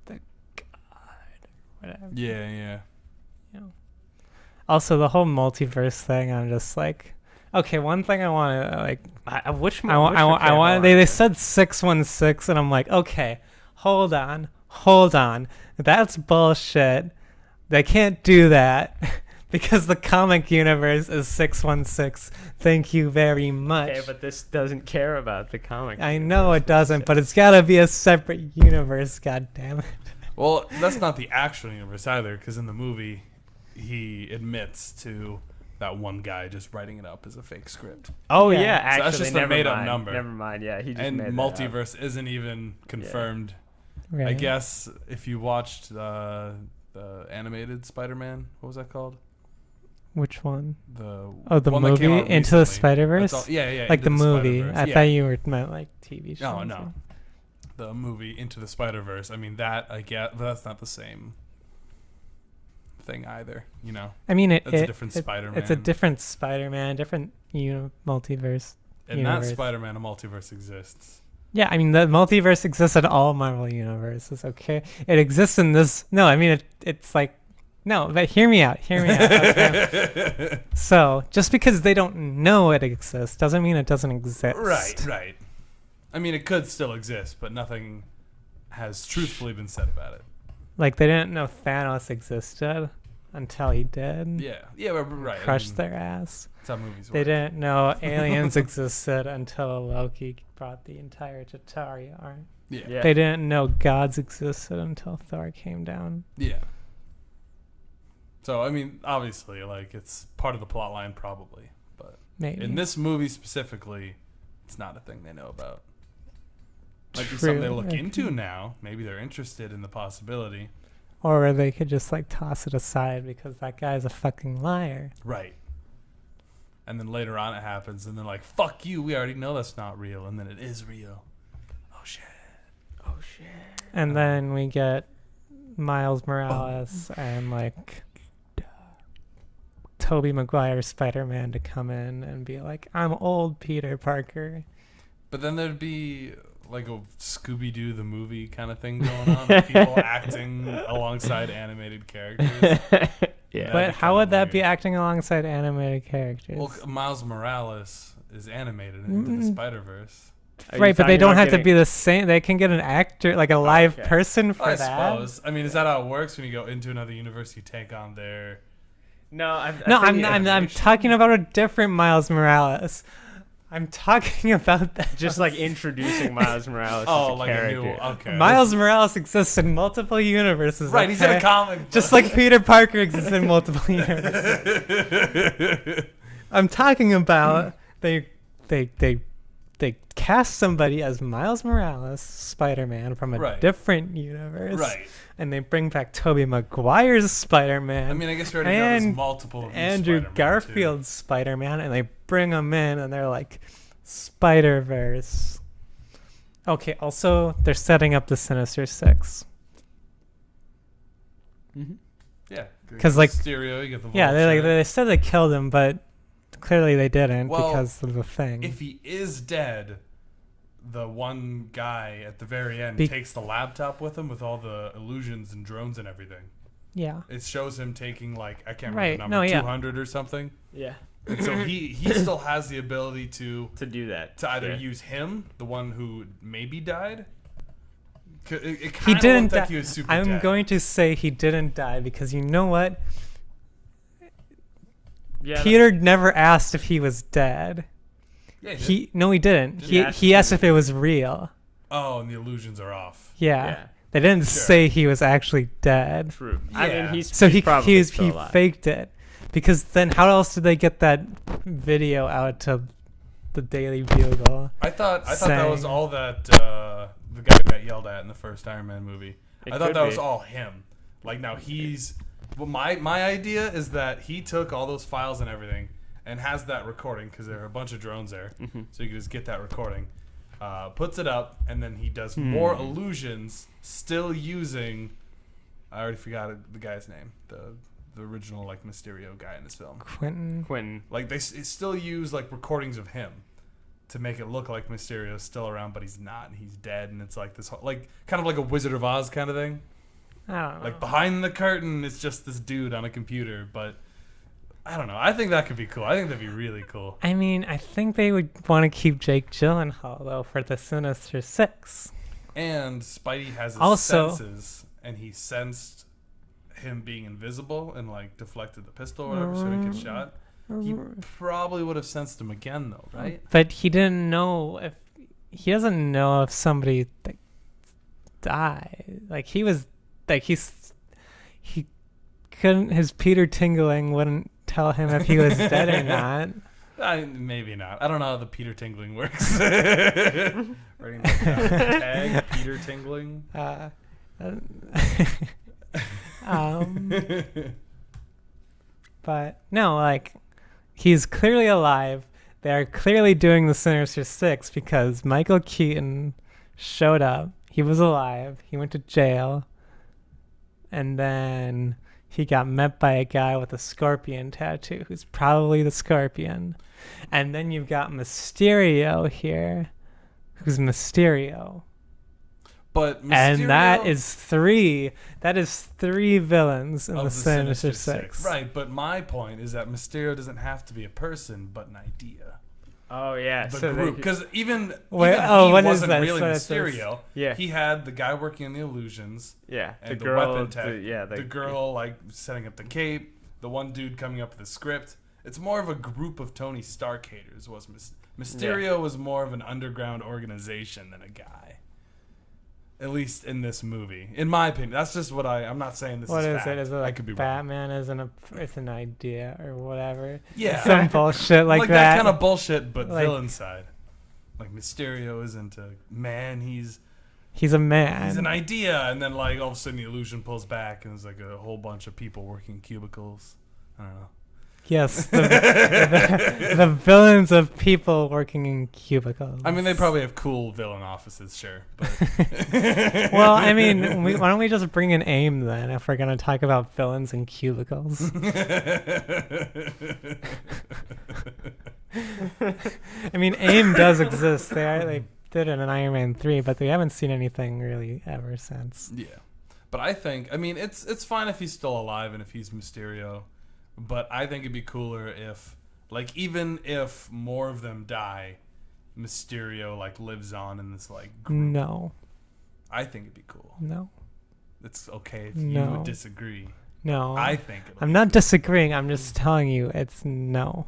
Speaker 2: the god, whatever.
Speaker 1: Yeah, yeah.
Speaker 2: You know. Also, the whole multiverse thing, I'm just like, okay, one thing I want to like,
Speaker 3: I wish
Speaker 2: I want. They said 616, and I'm like, okay, hold on, that's bullshit. They can't do that. Because the comic universe is 616. Thank you very much.
Speaker 3: Okay, but this doesn't care about the comic.
Speaker 2: I know it doesn't, but it's gotta be a separate universe. God damn it!
Speaker 1: Well, that's not the actual universe either, because in the movie, he admits to that one guy just writing it up as a fake script.
Speaker 3: Oh
Speaker 2: Yeah.
Speaker 3: yeah,
Speaker 1: So
Speaker 3: actually,
Speaker 1: that's just a
Speaker 3: never
Speaker 1: made-up
Speaker 3: mind.
Speaker 1: number.
Speaker 3: Never mind. Yeah, he just
Speaker 1: And
Speaker 3: made that up.
Speaker 1: multiverse isn't even confirmed.
Speaker 2: Right.
Speaker 1: I guess if you watched the animated Spider-Man, what was that called?
Speaker 2: Which one?
Speaker 1: The
Speaker 2: The
Speaker 1: one that came
Speaker 2: movie
Speaker 1: out
Speaker 2: Into the
Speaker 1: recently.
Speaker 2: Spider-Verse.
Speaker 1: That's all- yeah,
Speaker 2: like
Speaker 1: Into
Speaker 2: the movie.
Speaker 1: Spider-Verse.
Speaker 2: I
Speaker 1: Yeah.
Speaker 2: thought you were meant like TV show.
Speaker 1: No. the movie Into the Spider-Verse. I mean, that I get, but that's not the same thing either. You know,
Speaker 2: I mean,
Speaker 1: that's a different Spider-Man.
Speaker 2: It's a different Spider-Man, different multiverse.
Speaker 1: In
Speaker 2: universe.
Speaker 1: that Spider-Man, a multiverse exists.
Speaker 2: Yeah, I mean, the multiverse exists in all Marvel universes, okay? It exists in this... No, I mean, it's like... No, but hear me out. Okay? So, just because they don't know it exists doesn't mean it doesn't exist.
Speaker 1: Right. I mean, it could still exist, but nothing has truthfully been said about it.
Speaker 2: Like, they didn't know Thanos existed until he did.
Speaker 1: Yeah, right.
Speaker 2: Crushed their ass.
Speaker 1: That's how movies work.
Speaker 2: They didn't know aliens existed until Loki brought the entire Chitauri army.
Speaker 1: Yeah.
Speaker 2: They didn't know gods existed until Thor came down.
Speaker 1: Yeah. So, I mean, obviously, like, it's part of the plot line probably. But
Speaker 2: Maybe.
Speaker 1: in this movie specifically, it's not a thing they know about. Might be
Speaker 2: True.
Speaker 1: something they look into now. Maybe they're interested in the possibility.
Speaker 2: Or they could just, like, toss it aside because that guy's a fucking liar.
Speaker 1: Right. And then later on it happens, and they're like, fuck you, we already know that's not real. And then it is real. Oh, shit.
Speaker 2: And then we get Miles Morales and, like, Tobey Maguire's Spider-Man to come in and be like, I'm old Peter Parker.
Speaker 1: But then there'd be like a Scooby-Doo the movie kind of thing going on, with people acting alongside animated characters.
Speaker 3: Yeah.
Speaker 2: But how would that be acting alongside animated characters?
Speaker 1: Well, Miles Morales is animated into the Spider-Verse.
Speaker 2: Right, but they don't have to be the same. They can get an actor, like a live person for
Speaker 1: I
Speaker 2: that.
Speaker 1: suppose. I mean, is that how it works when you go into another universe? You take on their...
Speaker 2: I'm talking about a different Miles Morales. I'm talking about that.
Speaker 3: Just like introducing Miles Morales as a character.
Speaker 1: Okay.
Speaker 2: Miles Morales exists in multiple universes.
Speaker 1: Right, he's in a comic book.
Speaker 2: Just like Peter Parker exists in multiple universes. I'm talking about they cast somebody as Miles Morales, Spider-Man, from a different universe.
Speaker 1: Right.
Speaker 2: And they bring back Tobey Maguire's Spider-Man.
Speaker 1: I mean, I guess we already know there's multiple of these
Speaker 2: Andrew
Speaker 1: Spider-Man,
Speaker 2: Garfield's Spider-Man, and they bring him in, and they're like, Spider-Verse. Okay, also, they're setting up the Sinister Six.
Speaker 1: Mm-hmm. Yeah.
Speaker 2: 'Cause, like,
Speaker 1: Mysterio, you get the
Speaker 2: Yeah,
Speaker 1: Vulture.
Speaker 2: they said they killed him, but clearly they didn't because of the thing.
Speaker 1: If he is dead, the one guy at the very end takes the laptop with him with all the illusions and drones and everything.
Speaker 2: Yeah.
Speaker 1: It shows him taking, like, I can't remember the number, 200 or something.
Speaker 3: Yeah.
Speaker 1: And so he still has the ability to
Speaker 3: do that.
Speaker 1: To either use him, the one who maybe died. It
Speaker 2: He
Speaker 1: kind of
Speaker 2: didn't
Speaker 1: looked
Speaker 2: die.
Speaker 1: like he was super
Speaker 2: I'm
Speaker 1: dead.
Speaker 2: going to say he didn't die because you know what?
Speaker 3: Yeah,
Speaker 2: Peter never asked if he was dead.
Speaker 1: Yeah,
Speaker 2: he didn't.
Speaker 3: Yeah,
Speaker 2: He asked if it was real.
Speaker 1: Oh, and the illusions are off.
Speaker 2: Yeah. They didn't say he was actually dead.
Speaker 3: True.
Speaker 1: Yeah.
Speaker 3: I mean, he's
Speaker 2: So
Speaker 3: probably
Speaker 2: he
Speaker 3: still alive.
Speaker 2: faked it. Because then how else did they get that video out to the Daily Bugle?
Speaker 1: I thought that was
Speaker 2: saying-
Speaker 1: all that the guy who got yelled at in the first Iron Man movie. I thought
Speaker 3: could
Speaker 1: that was
Speaker 3: be.
Speaker 1: all him. Like, now he's... Well, my idea is that he took all those files and everything and has that recording, because there are a bunch of drones there, so you can just get that recording, puts it up, and then he does more illusions, still using... I already forgot the guy's name. The original, like, Mysterio guy in this film.
Speaker 2: Quentin.
Speaker 1: Like, they still use, like, recordings of him to make it look like Mysterio's still around, but he's not, and he's dead, and it's like this whole, like, kind of like a Wizard of Oz kind of thing.
Speaker 2: I don't know.
Speaker 1: Like, behind the curtain, it's just this dude on a computer, but I don't know. I think that could be cool. I think that'd be really cool.
Speaker 2: I mean, I think they would want to keep Jake Gyllenhaal, though, for the Sinister Six.
Speaker 1: And Spidey has his
Speaker 2: Also-
Speaker 1: senses, and he sensed him being invisible and, like, deflected the pistol or whatever, so he could get shot. He probably would have sensed him again, though, right?
Speaker 2: But he didn't know if... He doesn't know if somebody like, died. Like, he was... Like, he couldn't... His Peter Tingling wouldn't tell him if he was dead or not.
Speaker 1: Maybe not. I don't know how the Peter Tingling works. Writing like tag Peter Tingling.
Speaker 2: But no, like, he's clearly alive. They're clearly doing the Sinister Six because Michael Keaton showed up. He was alive. He went to jail. And then he got met by a guy with a scorpion tattoo who's probably the Scorpion. And then you've got Mysterio here, who's Mysterio.
Speaker 1: But Mysterio,
Speaker 2: And that is three villains in the Sinister Six.
Speaker 1: Right, but my point is that Mysterio doesn't have to be a person, but an idea.
Speaker 3: Oh yeah,
Speaker 1: The
Speaker 3: so
Speaker 1: group, because even he
Speaker 2: what is
Speaker 1: wasn't
Speaker 2: that?
Speaker 1: really
Speaker 2: So it's
Speaker 1: Mysterio.
Speaker 3: Yeah.
Speaker 1: He had the guy working in the illusions.
Speaker 3: Yeah,
Speaker 1: And
Speaker 3: the
Speaker 1: the
Speaker 3: girl,
Speaker 1: weapon tech.
Speaker 3: the
Speaker 1: The girl like setting up the cape. The one dude coming up with the script. It's more of a group of Tony Stark haters. Mysterio was more of an underground organization than a guy. At least in this movie, in my opinion, that's just what I'm not saying this
Speaker 2: What
Speaker 1: is
Speaker 2: is
Speaker 1: fact.
Speaker 2: it? Is it
Speaker 1: I
Speaker 2: like
Speaker 1: could be wrong.
Speaker 2: Batman it's an idea or whatever?
Speaker 1: Yeah,
Speaker 2: Some bullshit like
Speaker 1: that
Speaker 2: that.
Speaker 1: kind of bullshit, but
Speaker 2: Like-
Speaker 1: villain side. Like Mysterio isn't a man; he's
Speaker 2: He's a man.
Speaker 1: an idea, and then like all of a sudden the illusion pulls back, and there's like a whole bunch of people working cubicles. I don't know.
Speaker 2: Yes, the villains of people working in cubicles.
Speaker 1: I mean, they probably have cool villain offices, sure. But
Speaker 2: Well, I mean, why don't we just bring in AIM then if we're going to talk about villains in cubicles? I mean, AIM does exist. They did it in Iron Man 3, but they haven't seen anything really ever since.
Speaker 1: yeah, but I think it's fine if he's still alive and if he's Mysterio, but I think it'd be cooler if like even if more of them die, Mysterio like lives on in this like group.
Speaker 2: No.
Speaker 1: I think it'd be cool.
Speaker 2: No.
Speaker 1: It's okay if
Speaker 2: No.
Speaker 1: you would disagree.
Speaker 2: No.
Speaker 1: I think it'll
Speaker 2: I'm not disagreeing. I'm just telling you it's no.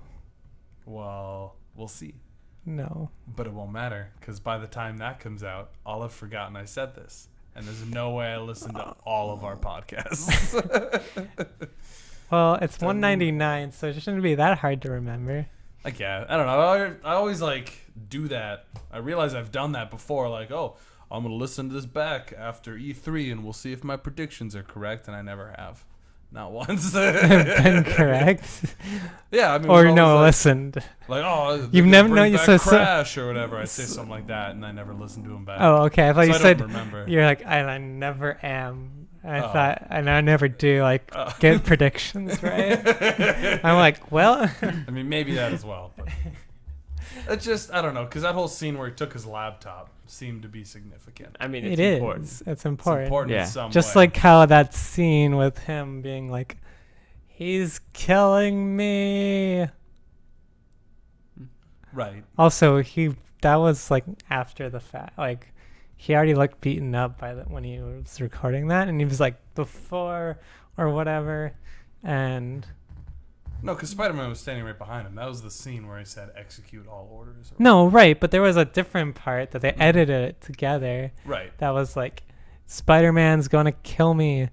Speaker 1: Well, we'll see.
Speaker 2: No.
Speaker 1: But it won't matter, because by the time that comes out, I'll have forgotten I said this. And there's no way I listened to all of our podcasts.
Speaker 2: Well, it's $1.99, so it shouldn't be that hard to remember.
Speaker 1: Like, yeah, I don't know. I always, like, do that. I realize I've done that before. Like, oh, I'm going to listen to this back after E3, and we'll see if my predictions are correct. And I never have. Not once.
Speaker 2: Been correct.
Speaker 1: Yeah, I mean,
Speaker 2: Or
Speaker 1: we're
Speaker 2: no,
Speaker 1: always
Speaker 2: listened.
Speaker 1: like, oh,
Speaker 2: You've
Speaker 1: they
Speaker 2: never
Speaker 1: bring
Speaker 2: known-
Speaker 1: back
Speaker 2: so-
Speaker 1: Crash or whatever. I say something like that, and I never listen to him back.
Speaker 2: Oh, okay. I thought
Speaker 1: So
Speaker 2: you
Speaker 1: I
Speaker 2: said
Speaker 1: don't remember.
Speaker 2: you're like I never am. I
Speaker 1: Oh.
Speaker 2: thought and I never do like
Speaker 1: Oh.
Speaker 2: get predictions right. I'm like, well,
Speaker 1: I mean, maybe that as well. But it's just, I don't know, because that whole scene where he took his laptop seemed to be significant.
Speaker 3: I mean,
Speaker 2: it
Speaker 3: it's important.
Speaker 2: is. It's
Speaker 1: It's
Speaker 2: important.
Speaker 1: important
Speaker 3: Yeah.
Speaker 1: in some
Speaker 2: Just
Speaker 1: way.
Speaker 2: like how that scene with him being like, he's killing me.
Speaker 1: Right.
Speaker 2: Also, that was like after the fact. Like he already looked beaten up when he was recording that, and he was like before or whatever, and.
Speaker 1: No, because Spider-Man was standing right behind him. That was the scene where he said, execute all orders. Or
Speaker 2: No, right, but there was a different part that they edited it together
Speaker 1: Right.
Speaker 2: that was like, Spider-Man's gonna kill me,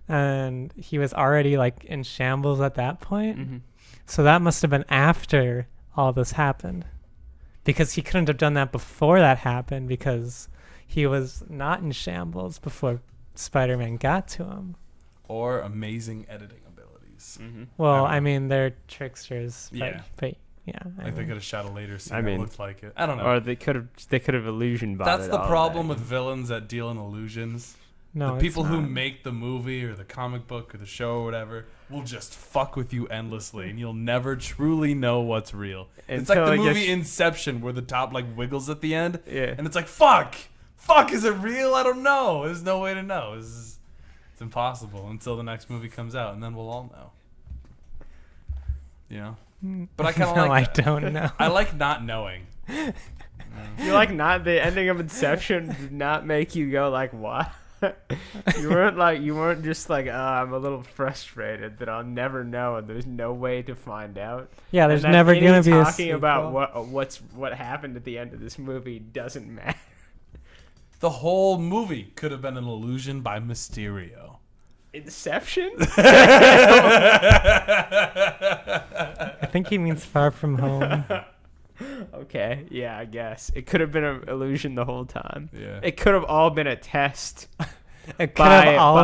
Speaker 2: and he was already like in shambles at that point.
Speaker 3: Mm-hmm.
Speaker 2: So that must have been after all this happened, because he couldn't have done that before that happened, because he was not in shambles before Spider-Man got to him.
Speaker 1: Or amazing editing abilities.
Speaker 3: Mm-hmm.
Speaker 2: Well,
Speaker 1: I
Speaker 2: I
Speaker 1: don't
Speaker 2: mean, they're tricksters.
Speaker 1: Yeah.
Speaker 2: But yeah.
Speaker 1: Like they could have shot a later scene
Speaker 3: I
Speaker 1: that
Speaker 3: mean,
Speaker 1: looked like it. I don't know.
Speaker 3: Or they could have illusion botted.
Speaker 1: That's the
Speaker 3: all
Speaker 1: problem
Speaker 3: that.
Speaker 1: with villains that deal in illusions.
Speaker 2: No,
Speaker 1: The
Speaker 2: it's
Speaker 1: people who
Speaker 2: not.
Speaker 1: make the movie or the comic book or the show or whatever will just fuck with you endlessly, and you'll never truly know what's real. It's like
Speaker 3: Until
Speaker 1: the
Speaker 3: it
Speaker 1: movie
Speaker 3: gets-
Speaker 1: Inception, where the top like wiggles at the end,
Speaker 3: Yeah.
Speaker 1: and it's like fuck, is it real? I don't know. There's no way to know. It's impossible until the next movie comes out, and then we'll all know. You know? But I kind of
Speaker 2: No,
Speaker 1: like that.
Speaker 2: I don't know.
Speaker 1: I like not knowing.
Speaker 3: You like not the ending of Inception did not make you go like what? you weren't just like I'm a little frustrated that I'll never know and there's no way to find out.
Speaker 2: Yeah, there's
Speaker 3: And that
Speaker 2: never
Speaker 3: any
Speaker 2: gonna be a
Speaker 3: talking about
Speaker 2: sequel.
Speaker 3: what happened at the end of this movie doesn't matter.
Speaker 1: The whole movie could have been an illusion by Mysterio.
Speaker 3: Inception?
Speaker 2: I think he means Far From Home.
Speaker 3: Okay, yeah, I guess it could have been an illusion the whole time.
Speaker 1: Yeah.
Speaker 3: It could have all been a test
Speaker 2: It could have all.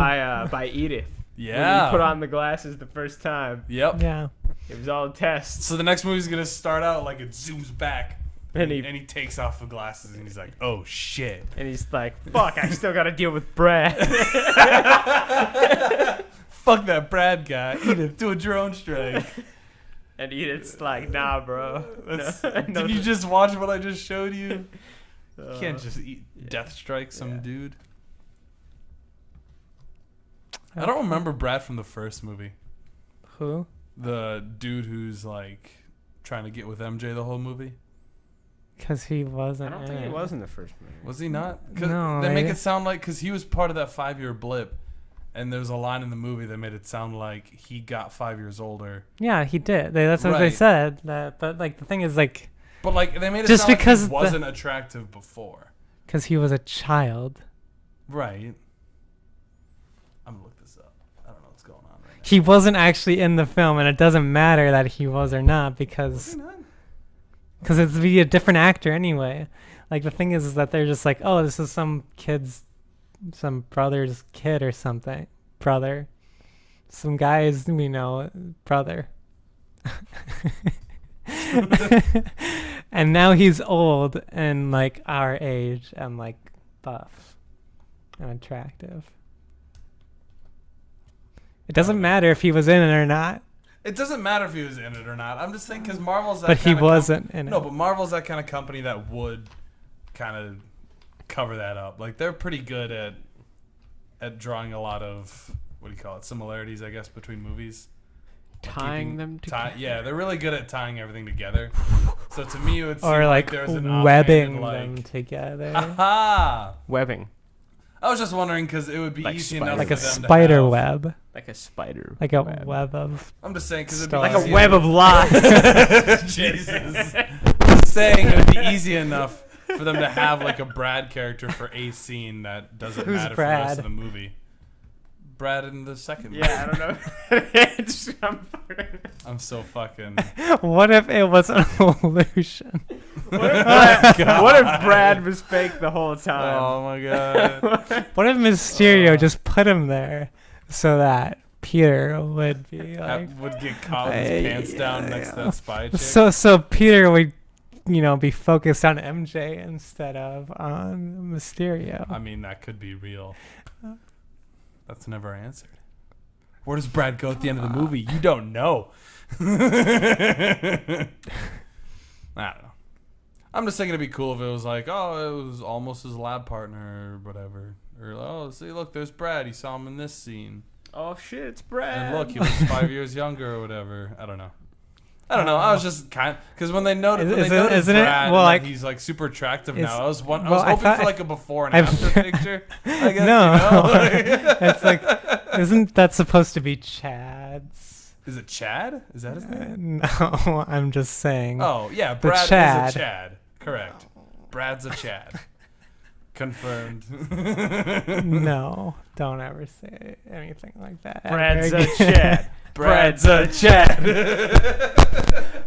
Speaker 3: by Edith.
Speaker 1: Yeah.
Speaker 3: When you put on the glasses the first time,
Speaker 1: Yep.
Speaker 2: Yeah.
Speaker 3: it was all a test.
Speaker 1: So the next movie's gonna start out like it zooms back,
Speaker 3: And
Speaker 1: and he takes off the glasses and he's like, "Oh shit!"
Speaker 3: And he's like, "Fuck! I still got to deal with Brad."
Speaker 1: Fuck that Brad guy. Edith, do a drone strike.
Speaker 3: And Edith's like, "Nah, bro.
Speaker 1: Did you just watch what I just showed you? You can't just death strike some dude." I don't remember Brad from the first movie.
Speaker 2: Who?
Speaker 1: The dude who's like trying to get with MJ the whole movie.
Speaker 2: Because he wasn't.
Speaker 3: I don't think he was in the first movie.
Speaker 1: Was he not?
Speaker 2: No,
Speaker 1: they make it sound like because he was part of that 5-year blip, and there's a line in the movie that made it sound like he got 5 years older.
Speaker 2: Yeah, he did. That's what they said. But like the thing is like.
Speaker 1: But like they made it
Speaker 2: just
Speaker 1: sound
Speaker 2: because
Speaker 1: like he wasn't attractive before.
Speaker 2: Because he was a child.
Speaker 1: Right. I'm gonna look this up. I don't know what's going on right now.
Speaker 2: He wasn't actually in the film, and it doesn't matter that he was or not because it's be a different actor anyway. Like the thing is that they're just like, oh, this is some brother's kid or something. Brother. Some guy's, brother. And now he's old and like our age and like buff and attractive. It doesn't matter if he was in it or not.
Speaker 1: It doesn't matter if he was in it or not. I'm just saying because Marvel's that
Speaker 2: But he
Speaker 1: kind of
Speaker 2: wasn't in it.
Speaker 1: No, but Marvel's that kind of company that would kind of cover that up. Like they're pretty good at drawing a lot of similarities, I guess, between movies.
Speaker 3: Tying them together.
Speaker 1: Yeah, they're really good at tying everything together. So to me, it would seem
Speaker 2: Or like
Speaker 1: there's an
Speaker 2: webbing
Speaker 1: offhand,
Speaker 2: them together.
Speaker 1: Aha!
Speaker 3: Webbing.
Speaker 1: I was just wondering because it would be
Speaker 3: Like
Speaker 1: easy
Speaker 3: spider
Speaker 1: enough
Speaker 2: Like
Speaker 1: for
Speaker 2: a
Speaker 1: them to
Speaker 2: spider
Speaker 1: have-
Speaker 2: wlike
Speaker 3: Like a spider.
Speaker 2: a web of.
Speaker 1: I'm just saying because it'd be
Speaker 2: Like
Speaker 3: Like
Speaker 1: easy
Speaker 3: a web of lies.
Speaker 1: Jesus. Just saying it would be easy enough for them to have like a Brad character for a scene that doesn't
Speaker 2: Who's
Speaker 1: matter for the rest
Speaker 2: Brad?
Speaker 1: of the movie. Brad in the second movie.
Speaker 3: Yeah, I don't know.
Speaker 1: I'm so fucking.
Speaker 2: What if it was an illusion?
Speaker 3: What if Brad was fake the whole time?
Speaker 1: Oh my god.
Speaker 2: What if Mysterio just put him there so that Peter would be like.
Speaker 1: Would get caught with his pants down next to that spy chick.
Speaker 2: So Peter would, be focused on MJ instead of on Mysterio.
Speaker 1: I mean, that could be real. That's never answered. Where does Brad go at the end of the movie? You don't know. I don't know. I'm just thinking it'd be cool if it was like, oh, it was almost his lab partner or whatever. Or, oh, see, look, there's Brad. He saw him in this scene.
Speaker 3: Oh, shit, it's Brad.
Speaker 1: And look, he was 5 years younger or whatever. I don't know. I was just kind of because when they noted Brad,
Speaker 2: well, like
Speaker 1: he's like super attractive now. I was
Speaker 2: well,
Speaker 1: hoping
Speaker 2: thought-
Speaker 1: for like a before and after picture. I guess,
Speaker 2: No.
Speaker 1: It's
Speaker 2: like, isn't that supposed to be Chad's?
Speaker 1: Is it Chad? Is that his name?
Speaker 2: No, I'm just saying.
Speaker 1: Oh yeah, Brad
Speaker 2: Chad.
Speaker 1: is a Chad. Correct. Brad's a Chad. Confirmed.
Speaker 2: No, don't ever say anything like that.
Speaker 3: Brad's
Speaker 2: ever
Speaker 3: a
Speaker 2: again.
Speaker 3: Chad.
Speaker 1: Brad's a Chad.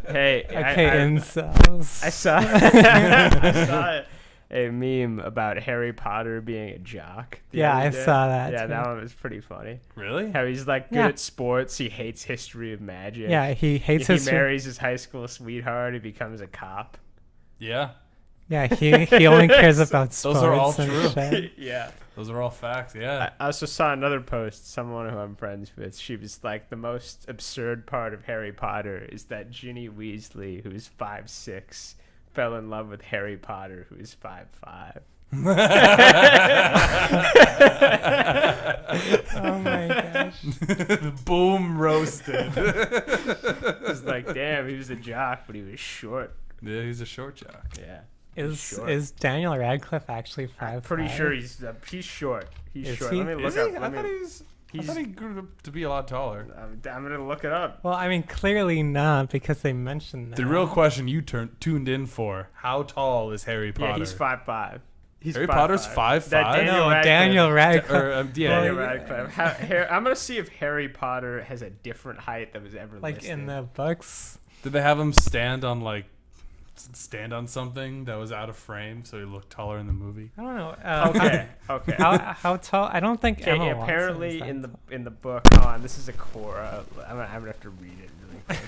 Speaker 3: Hey,
Speaker 2: Okay, incels.
Speaker 3: I saw I saw a meme about Harry Potter being a jock. the
Speaker 2: Yeah,
Speaker 3: other
Speaker 2: I
Speaker 3: day.
Speaker 2: saw that,
Speaker 3: Yeah,
Speaker 2: too.
Speaker 3: that one was pretty funny.
Speaker 1: Really?
Speaker 3: How he's like good
Speaker 2: Yeah.
Speaker 3: at sports. He hates history of magic.
Speaker 2: Yeah, he hates
Speaker 3: He
Speaker 2: his.
Speaker 3: marries his high school sweetheart. He becomes a cop.
Speaker 1: Yeah.
Speaker 2: Yeah, he only cares about sports.
Speaker 1: Those are all
Speaker 2: and
Speaker 1: true.
Speaker 2: shit.
Speaker 3: Yeah.
Speaker 1: Those are all facts. Yeah.
Speaker 3: I also saw another post, someone who I'm friends with. She was like, the most absurd part of Harry Potter is that Ginny Weasley, who's 5'6", fell in love with Harry Potter, who's 5'5".
Speaker 2: Oh my gosh.
Speaker 1: Boom roasted.
Speaker 3: It's like, damn, he was a jock, but he was short.
Speaker 1: Yeah, he's a short jock.
Speaker 3: Yeah.
Speaker 2: Is Daniel Radcliff actually 5'5"?
Speaker 3: Pretty sure he's short. He's
Speaker 2: Is
Speaker 3: short.
Speaker 2: he?
Speaker 3: Let me look
Speaker 1: Is he?
Speaker 3: up.
Speaker 1: I thought he grew up to be a lot taller.
Speaker 3: I'm gonna look it up.
Speaker 2: Well, I mean, clearly not because they mentioned that.
Speaker 1: The real question you tuned in for: how tall is Harry Potter?
Speaker 3: Yeah, he's 5'5".
Speaker 1: Harry Potter's 5'5"?
Speaker 2: No, Daniel Radcliffe.
Speaker 1: Yeah.
Speaker 3: Daniel Radcliffe. I'm gonna see if Harry Potter has a different height that was ever
Speaker 2: Like
Speaker 3: listed.
Speaker 2: in the books.
Speaker 1: Did they have him stand on something that was out of frame so he looked taller in the movie?
Speaker 2: I don't know.
Speaker 3: Okay.
Speaker 2: How tall? I don't think Emma Watson
Speaker 3: apparently
Speaker 2: is that
Speaker 3: in the
Speaker 2: tall.
Speaker 3: in the book. Hold on, this is a Cora. I'm gonna have to read it really quick.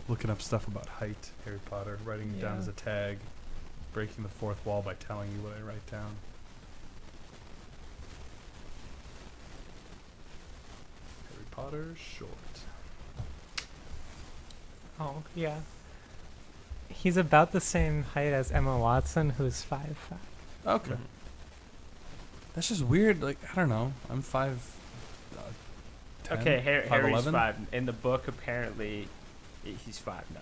Speaker 1: looking up stuff about height, Harry Potter, writing it down
Speaker 2: Yeah.
Speaker 1: as a tag, breaking the fourth wall by telling you what I write down. Harry Potter short.
Speaker 2: Oh, yeah. He's about the same height as Emma Watson, who's 5'5".
Speaker 1: Okay.
Speaker 3: Mhm.
Speaker 1: That's just weird. Like, I don't know. I'm 5. 10,
Speaker 3: Okay, Harry's
Speaker 1: 5'11"?
Speaker 3: 5. In the book, apparently, he's 5'9".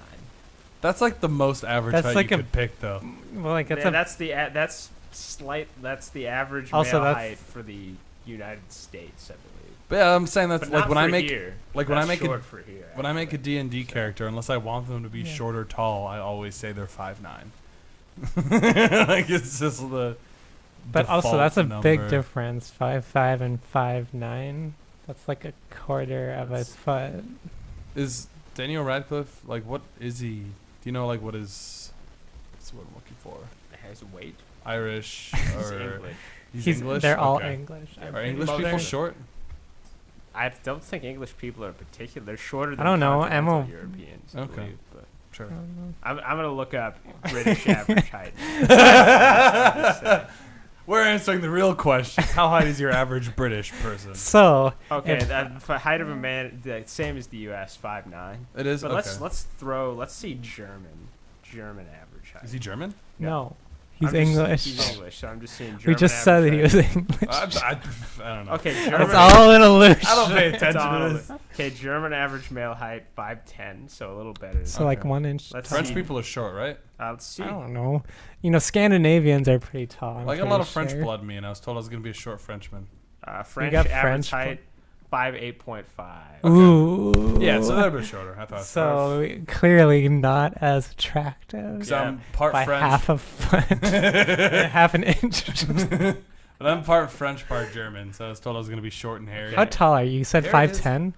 Speaker 1: That's like the most average
Speaker 2: That's
Speaker 1: height
Speaker 2: like
Speaker 1: you
Speaker 2: a-
Speaker 1: could pick, though.
Speaker 2: Well, like
Speaker 3: That's the average
Speaker 2: Also,
Speaker 3: male
Speaker 2: that's-
Speaker 3: height for the United States, I believe.
Speaker 1: But yeah, I'm saying that's
Speaker 3: But
Speaker 1: like
Speaker 3: not
Speaker 1: when I
Speaker 3: for
Speaker 1: make
Speaker 3: here.
Speaker 1: like when I
Speaker 3: That's
Speaker 1: make
Speaker 3: short
Speaker 1: a
Speaker 3: for here,
Speaker 1: when I make a
Speaker 3: actually.
Speaker 1: D&D
Speaker 3: So-
Speaker 1: character, unless I want them to be
Speaker 2: Yeah.
Speaker 1: short or tall, I always say they're 5'9". Like it's just the.
Speaker 2: But also,
Speaker 1: default
Speaker 2: that's a big
Speaker 1: number.
Speaker 2: difference. 5'5" and 5'9". That's like a quarter of a
Speaker 3: That's-
Speaker 2: foot.
Speaker 1: Is Daniel Radcliffe like what is he? Do you know like what is? What's the word I'm looking for?
Speaker 3: His weight.
Speaker 1: Irish
Speaker 3: He's
Speaker 1: or
Speaker 3: English.
Speaker 1: he's English?
Speaker 2: They're all
Speaker 1: Okay.
Speaker 2: English.
Speaker 3: Yeah,
Speaker 2: I'm
Speaker 1: Are
Speaker 2: pretty
Speaker 1: English
Speaker 2: sure.
Speaker 1: people short?
Speaker 3: I don't think English people are particular. They're shorter than
Speaker 2: don't know,
Speaker 3: continental
Speaker 2: Emma-
Speaker 3: Europeans. I
Speaker 1: Okay.
Speaker 3: believe, but
Speaker 1: Sure.
Speaker 2: I don't know.
Speaker 3: I'm gonna look up British average height. Just say.
Speaker 1: We're answering the real questions. How high is your average British person?
Speaker 2: So,
Speaker 3: Okay,
Speaker 2: If-
Speaker 3: that for height of a man, the same as the U.S. 5'9".
Speaker 1: It is.
Speaker 3: But
Speaker 1: Okay.
Speaker 3: let's see German average height.
Speaker 1: Is he German?
Speaker 3: Yeah.
Speaker 2: no. He's
Speaker 3: I'm just-
Speaker 2: English.
Speaker 3: He's English, so I'm just seeing German.
Speaker 2: We just said that he
Speaker 3: average
Speaker 2: was
Speaker 3: height.
Speaker 2: English.
Speaker 1: I don't know.
Speaker 3: Okay,
Speaker 1: I
Speaker 3: German.
Speaker 1: don't
Speaker 2: It's all an illusion.
Speaker 1: I don't pay
Speaker 3: It's
Speaker 1: attention
Speaker 3: all
Speaker 1: to
Speaker 3: of
Speaker 1: this.
Speaker 3: it. Okay, German average male height 5'10", so a little better.
Speaker 2: So like
Speaker 1: Okay.
Speaker 2: 1 inch.
Speaker 3: Let's
Speaker 2: tall.
Speaker 1: French
Speaker 3: see.
Speaker 1: people are short, right?
Speaker 3: Let's see.
Speaker 2: I don't know. You know, Scandinavians are pretty tall. I'm
Speaker 1: Well, I got a lot of
Speaker 2: pretty
Speaker 1: French
Speaker 2: sure.
Speaker 1: blood in me, and I was told I was gonna be a short Frenchman.
Speaker 3: French
Speaker 2: got
Speaker 3: average
Speaker 2: French
Speaker 3: height 5'8.5".
Speaker 2: Ooh.
Speaker 1: Yeah, so they're a bit shorter. I thought.
Speaker 2: So clearly not as attractive.
Speaker 1: Because
Speaker 3: Yeah.
Speaker 1: I'm part
Speaker 2: By
Speaker 1: French.
Speaker 2: half a foot. Half an inch.
Speaker 1: But I'm part French, part German, so I was told I was gonna be short and hairy.
Speaker 2: How tall are you? You said
Speaker 1: There it is.
Speaker 2: 5'10"?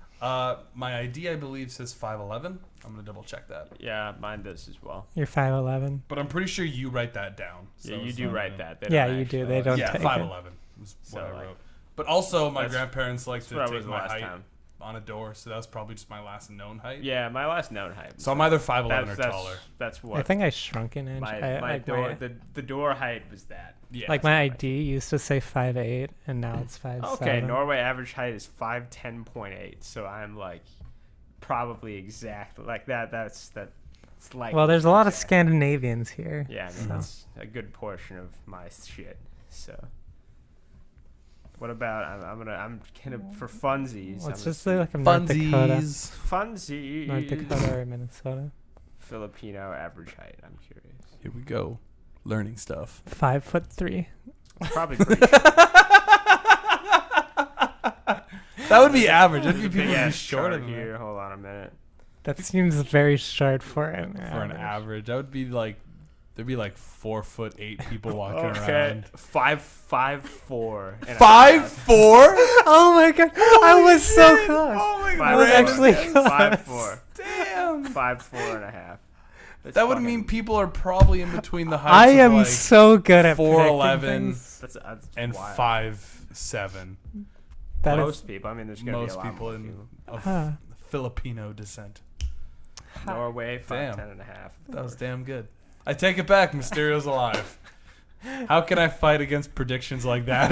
Speaker 1: My ID I believe says 5'11". I'm gonna double check that,
Speaker 3: Yeah, mine does as well.
Speaker 2: You're 5'11".
Speaker 1: but I'm pretty sure you write that down.
Speaker 3: Yeah,
Speaker 1: so
Speaker 3: you
Speaker 1: it's
Speaker 3: do
Speaker 1: not
Speaker 3: write
Speaker 1: me.
Speaker 3: that. They
Speaker 2: Yeah,
Speaker 3: don't
Speaker 2: you do.
Speaker 3: actually-
Speaker 2: They don't
Speaker 1: Yeah,
Speaker 2: take
Speaker 1: 5'11" was
Speaker 3: So,
Speaker 1: what I
Speaker 3: like,
Speaker 1: wrote. But also, my
Speaker 3: that's-
Speaker 1: grandparents like
Speaker 3: That's
Speaker 1: to
Speaker 3: what I
Speaker 1: take
Speaker 3: was
Speaker 1: my
Speaker 3: last
Speaker 1: height
Speaker 3: time.
Speaker 1: on a door, so that's probably just my last known height.
Speaker 3: Yeah, my last known height.
Speaker 1: So I'm either 5'11" or
Speaker 3: that's,
Speaker 1: taller.
Speaker 3: That's
Speaker 2: I
Speaker 3: what
Speaker 2: think I shrunk an inch.
Speaker 3: my
Speaker 2: like
Speaker 3: door.
Speaker 2: my,
Speaker 3: The door height was that.
Speaker 1: Yeah.
Speaker 2: like my ID used to say 5'8", and now it's 5'7".
Speaker 3: Okay, Norway average height is 5'10.8", so I'm like probably exactly like that. That's like.
Speaker 2: Well, there's a lot of
Speaker 3: exact.
Speaker 2: Scandinavians here.
Speaker 3: Yeah, I mean,
Speaker 2: so.
Speaker 3: that's a good portion of my shit. So, what about I'm gonna for funsies.
Speaker 2: Let's
Speaker 3: I'm
Speaker 2: just
Speaker 3: gonna
Speaker 2: say like a North Dakota.
Speaker 1: Funsies.
Speaker 3: funsies.
Speaker 2: North Dakota or Minnesota.
Speaker 3: Filipino average height. I'm curious.
Speaker 1: Here we go. Learning stuff.
Speaker 2: 5'3".
Speaker 3: Probably pretty short.
Speaker 1: That would be average. That'd be
Speaker 3: There's a
Speaker 1: people
Speaker 3: big
Speaker 1: who'd be
Speaker 3: ass
Speaker 1: shorter
Speaker 3: chart
Speaker 1: than that.
Speaker 3: here. Hold on a minute.
Speaker 2: That seems very short for an
Speaker 1: For an average, that would be like there'd be like 4'8" people walking
Speaker 3: Okay,
Speaker 1: around.
Speaker 3: 5'4".
Speaker 1: 5'4"?
Speaker 2: Oh my god! I was so close.
Speaker 1: Oh my
Speaker 2: I was actually close.
Speaker 3: 5'4".
Speaker 1: Damn.
Speaker 3: 5'4.5".
Speaker 1: That would mean people are probably in between the heights
Speaker 2: I
Speaker 1: of
Speaker 2: am
Speaker 1: like
Speaker 2: so good at
Speaker 1: 4'11"
Speaker 2: predicting things.
Speaker 3: That's
Speaker 1: and
Speaker 3: wild.
Speaker 1: 5'7".
Speaker 2: That is
Speaker 3: Most people. I mean, there's gonna be a
Speaker 1: Most
Speaker 3: lot
Speaker 1: people
Speaker 3: more
Speaker 1: in
Speaker 3: people.
Speaker 1: of
Speaker 2: Huh.
Speaker 1: Filipino descent.
Speaker 3: Norway,
Speaker 1: Damn.
Speaker 3: 5'10.5".
Speaker 1: That was damn good. I take it back. Mysterio's alive. How can I fight against predictions like that?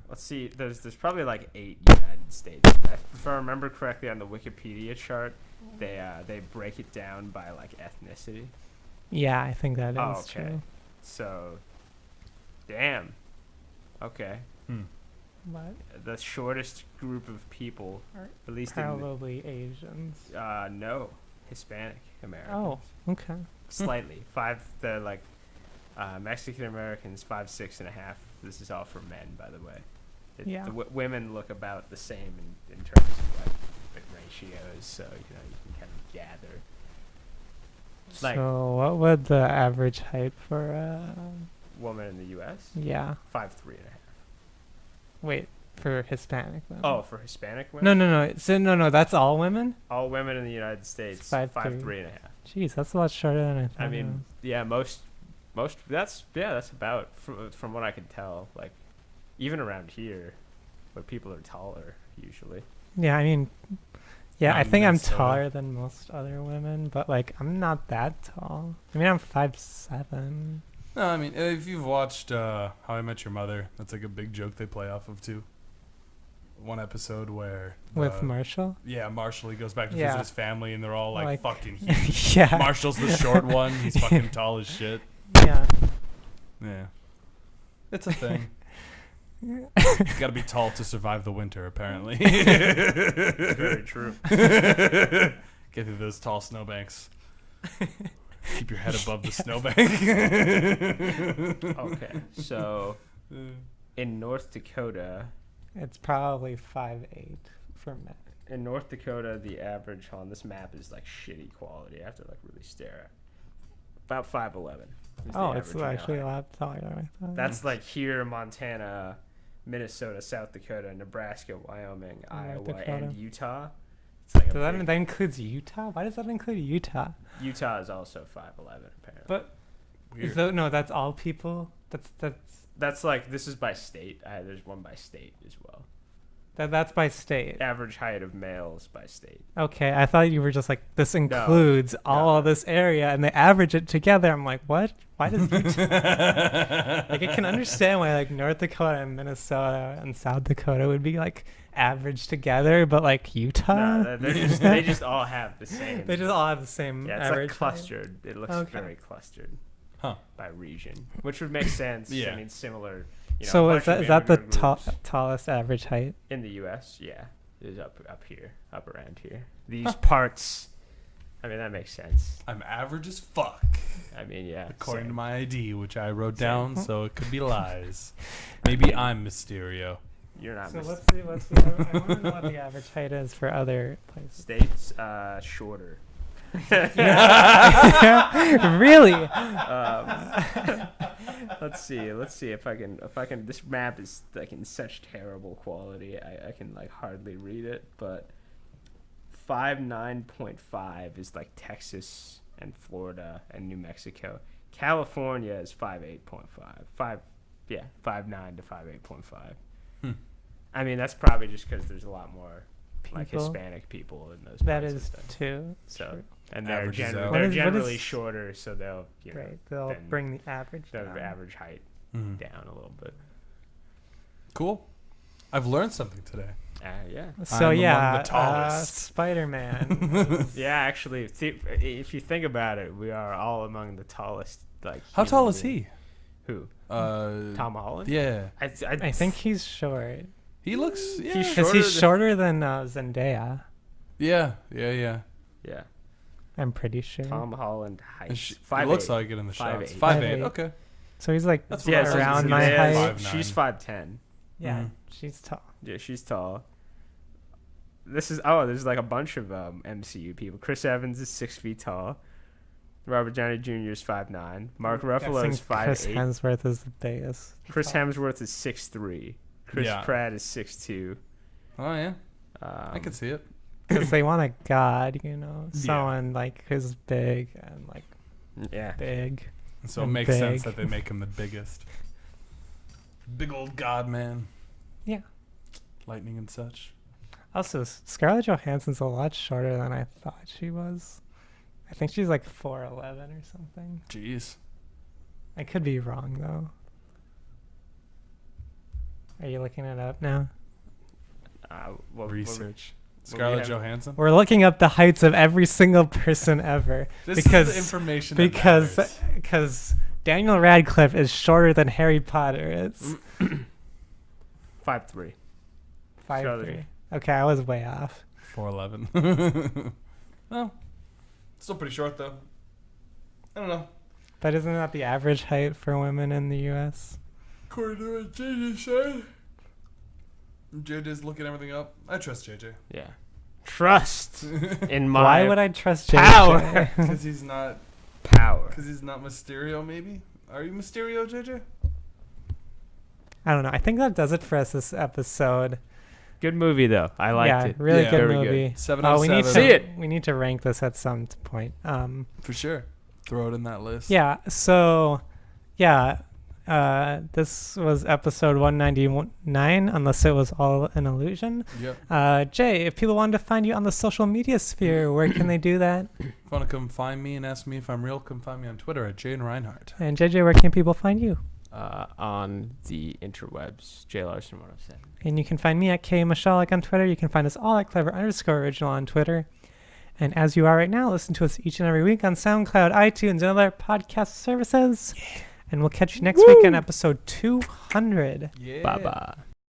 Speaker 3: Let's see. There's probably like 8 United States. If I remember correctly on the Wikipedia chart, they break it down by like ethnicity.
Speaker 2: Yeah, I think that is
Speaker 3: Oh, okay.
Speaker 2: true.
Speaker 3: So, damn. Okay.
Speaker 2: But
Speaker 3: The shortest group of people,
Speaker 2: Are
Speaker 3: at least in
Speaker 2: probably Asians.
Speaker 3: no, Hispanic Americans.
Speaker 2: Oh, okay.
Speaker 3: Slightly. Mexican Americans 5'6.5". This is all for men, by the way.
Speaker 2: Yeah.
Speaker 3: The women look about the same in terms of like the ratios, so you can kind of gather. Like-
Speaker 2: So what would the average height for
Speaker 3: Woman in the U.S.
Speaker 2: yeah.
Speaker 3: 5'3.5".
Speaker 2: Wait, for Hispanic women.
Speaker 3: Oh, for Hispanic women.
Speaker 2: No. So no, that's all women?
Speaker 3: All women in the United States
Speaker 2: 5'3".
Speaker 3: 5'3.5".
Speaker 2: Jeez, that's a lot shorter than I thought.
Speaker 3: I mean, yeah, most that's about from what I can tell. Like, even around here, where people are taller usually.
Speaker 2: Yeah, I mean, yeah,
Speaker 1: Not
Speaker 2: I
Speaker 1: in
Speaker 2: think I'm
Speaker 1: Minnesota.
Speaker 2: taller than most other women, but like I'm not that tall. I mean, I'm 5'7".
Speaker 1: No, I mean, if you've watched How I Met Your Mother, that's like a big joke they play off of too. One episode where
Speaker 2: With Marshall.
Speaker 1: yeah, Marshall, he goes back to
Speaker 2: Yeah.
Speaker 1: visit his family and they're all like fucking huge.
Speaker 2: Yeah.
Speaker 1: Marshall's the short one. He's fucking tall as shit.
Speaker 2: Yeah.
Speaker 1: Yeah. It's a thing. You gotta be tall to survive the winter, apparently.
Speaker 3: Very true.
Speaker 1: Get through those tall snowbanks. Keep your head above the snowbank.
Speaker 3: Okay, so in North Dakota,
Speaker 2: It's probably 5'8" for men.
Speaker 3: in North Dakota, the average on this map is like shitty quality. I have to like really stare at. About 5'11".
Speaker 2: Oh, it's actually a lot taller than I thought.
Speaker 3: That's like here, Montana, Minnesota, South Dakota, Nebraska, Wyoming,
Speaker 2: North
Speaker 3: Iowa,
Speaker 2: Dakota.
Speaker 3: and Utah. It's like
Speaker 2: Does that includes Utah? Why does that include Utah?
Speaker 3: Utah is also 5'11", apparently.
Speaker 2: But
Speaker 1: Weird.
Speaker 2: no, that's all people.
Speaker 3: That's like, this is by state. There's one by state as well.
Speaker 2: That's by state.
Speaker 3: Average height of males by state.
Speaker 2: Okay, I thought you were just like this includes all of this area, and they average it together. I'm like, what? Why does Utah? Like, I can understand why like North Dakota and Minnesota and South Dakota would be like averaged together, but like Utah,
Speaker 3: No, they just all have the same.
Speaker 2: they just all have the same
Speaker 3: Yeah, it's
Speaker 2: average.
Speaker 3: like clustered. It looks
Speaker 2: Okay.
Speaker 3: very clustered.
Speaker 1: Huh.
Speaker 3: By region, which would make sense.
Speaker 1: Yeah.
Speaker 3: I mean, similar. You know,
Speaker 2: So
Speaker 3: a
Speaker 2: is
Speaker 3: bunch of
Speaker 2: that the
Speaker 3: immigrant groups
Speaker 2: tallest average height?
Speaker 3: in the U.S.? Yeah, is up here, up around here. These parts. I mean, that makes sense.
Speaker 1: I'm average as fuck,
Speaker 3: I mean, yeah.
Speaker 1: according
Speaker 3: same.
Speaker 1: to my ID, which I wrote
Speaker 3: Same.
Speaker 1: down, so it could be lies. Maybe I'm Mysterio.
Speaker 3: You're not.
Speaker 2: So
Speaker 3: mis-
Speaker 2: let's see. I want to know what the average height is for other places.
Speaker 3: States shorter.
Speaker 2: Really?
Speaker 3: Let's see if I can. This map is like in such terrible quality. I can like hardly read it, but 5'9.5 is like Texas and Florida and New Mexico. California is 5'8.5. 5'9" to 5'8.5. I mean, that's probably just because there's a lot more like
Speaker 2: People.
Speaker 3: Hispanic people in those.
Speaker 2: That
Speaker 3: parts
Speaker 2: is
Speaker 3: and stuff.
Speaker 2: too.
Speaker 3: So,
Speaker 2: true.
Speaker 3: and they're,
Speaker 1: Averages out.
Speaker 2: What is-
Speaker 3: generally shorter, so they'll
Speaker 2: Right. They'll
Speaker 3: then
Speaker 2: bring the average
Speaker 3: the
Speaker 2: down.
Speaker 3: average height
Speaker 1: Mhm.
Speaker 3: down a little bit.
Speaker 1: Cool. I've learned something today.
Speaker 3: Yeah.
Speaker 2: So
Speaker 1: I'm
Speaker 2: yeah,
Speaker 1: among the tallest.
Speaker 2: Spider-Man.
Speaker 3: Yeah, actually, if you think about it, we are all among the tallest. Like,
Speaker 1: How
Speaker 3: human
Speaker 1: tall is
Speaker 3: beings.
Speaker 1: he?
Speaker 3: Who?
Speaker 1: Tom
Speaker 3: Tom Holland?
Speaker 1: Yeah.
Speaker 2: I think he's short.
Speaker 1: He looks. Yeah.
Speaker 2: Because he's shorter than Zendaya.
Speaker 1: Yeah.
Speaker 3: Yeah.
Speaker 2: I'm pretty sure.
Speaker 3: Tom Holland height.
Speaker 1: It
Speaker 3: 5'8".
Speaker 1: looks like it in the
Speaker 3: 5'8".
Speaker 1: shots. 5'8".
Speaker 2: 5'8".
Speaker 1: Okay.
Speaker 2: So he's like
Speaker 1: That's
Speaker 3: Yeah,
Speaker 1: what I was
Speaker 2: around
Speaker 1: thinking.
Speaker 2: my
Speaker 1: He's
Speaker 2: height.
Speaker 1: 5'9".
Speaker 3: She's 5'10".
Speaker 2: Yeah,
Speaker 1: Mhm.
Speaker 2: she's tall.
Speaker 3: Yeah, she's tall. There's like a bunch of MCU people. Chris Evans is 6 feet tall. Robert Downey Jr. is 5'9". Mark Ruffalo is
Speaker 2: Chris
Speaker 3: 5'8".
Speaker 2: Hemsworth is the biggest.
Speaker 3: Chris Hemsworth is 6'3". Chris
Speaker 1: Yeah.
Speaker 3: Pratt is 6'2".
Speaker 1: Oh yeah. I could see it.
Speaker 2: Because they want a god, you know,
Speaker 1: Yeah.
Speaker 2: someone like who's big and like
Speaker 3: Yeah.
Speaker 2: big.
Speaker 1: So it
Speaker 2: And
Speaker 1: makes sense
Speaker 2: big.
Speaker 1: that they make him the biggest. Big old god man.
Speaker 2: Yeah.
Speaker 1: Lightning and such.
Speaker 2: Also, Scarlett Johansson's a lot shorter than I thought she was. I think she's like 4'11" or something.
Speaker 1: Jeez.
Speaker 2: I could be wrong though. Are you looking it up now?
Speaker 1: Research.
Speaker 3: what
Speaker 1: Scarlett
Speaker 3: have-
Speaker 1: Johansson.
Speaker 2: We're looking up the heights of every single person ever
Speaker 1: This
Speaker 2: because
Speaker 1: is the information that matters.
Speaker 2: because Daniel Radcliffe is shorter than Harry Potter is.
Speaker 3: 5'3".
Speaker 2: 5'3". Okay, I was way off.
Speaker 1: 4'11". Well, still pretty short though. I don't know.
Speaker 2: But isn't that the average height for women in the U.S.?
Speaker 1: According to what JJ said. JJ's looking everything up. I trust JJ.
Speaker 3: Yeah. Trust in my
Speaker 2: Why would I trust
Speaker 3: power.
Speaker 2: JJ?
Speaker 1: Because he's not.
Speaker 3: power.
Speaker 1: Because he's not Mysterio. Maybe. Are you Mysterio, JJ?
Speaker 2: I don't know. I think that does it for us this episode.
Speaker 3: Good movie though. I liked it.
Speaker 2: Really
Speaker 1: Yeah.
Speaker 2: good
Speaker 3: Very good.
Speaker 2: movie.
Speaker 1: 7
Speaker 2: Oh,
Speaker 1: out of
Speaker 2: we need
Speaker 1: 7.
Speaker 2: to
Speaker 3: See it.
Speaker 2: We need to rank this at some point.
Speaker 1: For sure. Throw it in that list.
Speaker 2: Yeah. So, yeah. This was episode 199, unless it was all an illusion.
Speaker 1: Yep.
Speaker 2: Jay, if people wanted to find you on the social media sphere, where can they do that?
Speaker 1: If you want to come find me and ask me if I'm real, come find me on Twitter at Jayden Reinhart.
Speaker 2: And JJ, where can people find you?
Speaker 3: On the interwebs, J Larson 107.
Speaker 2: And you can find me at Kayley Misialek on Twitter. You can find us all at Clever_Original on Twitter. And as you are right now, listen to us each and every week on SoundCloud, iTunes, and other podcast services. Yeah. And we'll catch you next week on episode 200.
Speaker 1: Yeah.
Speaker 3: Bye-bye.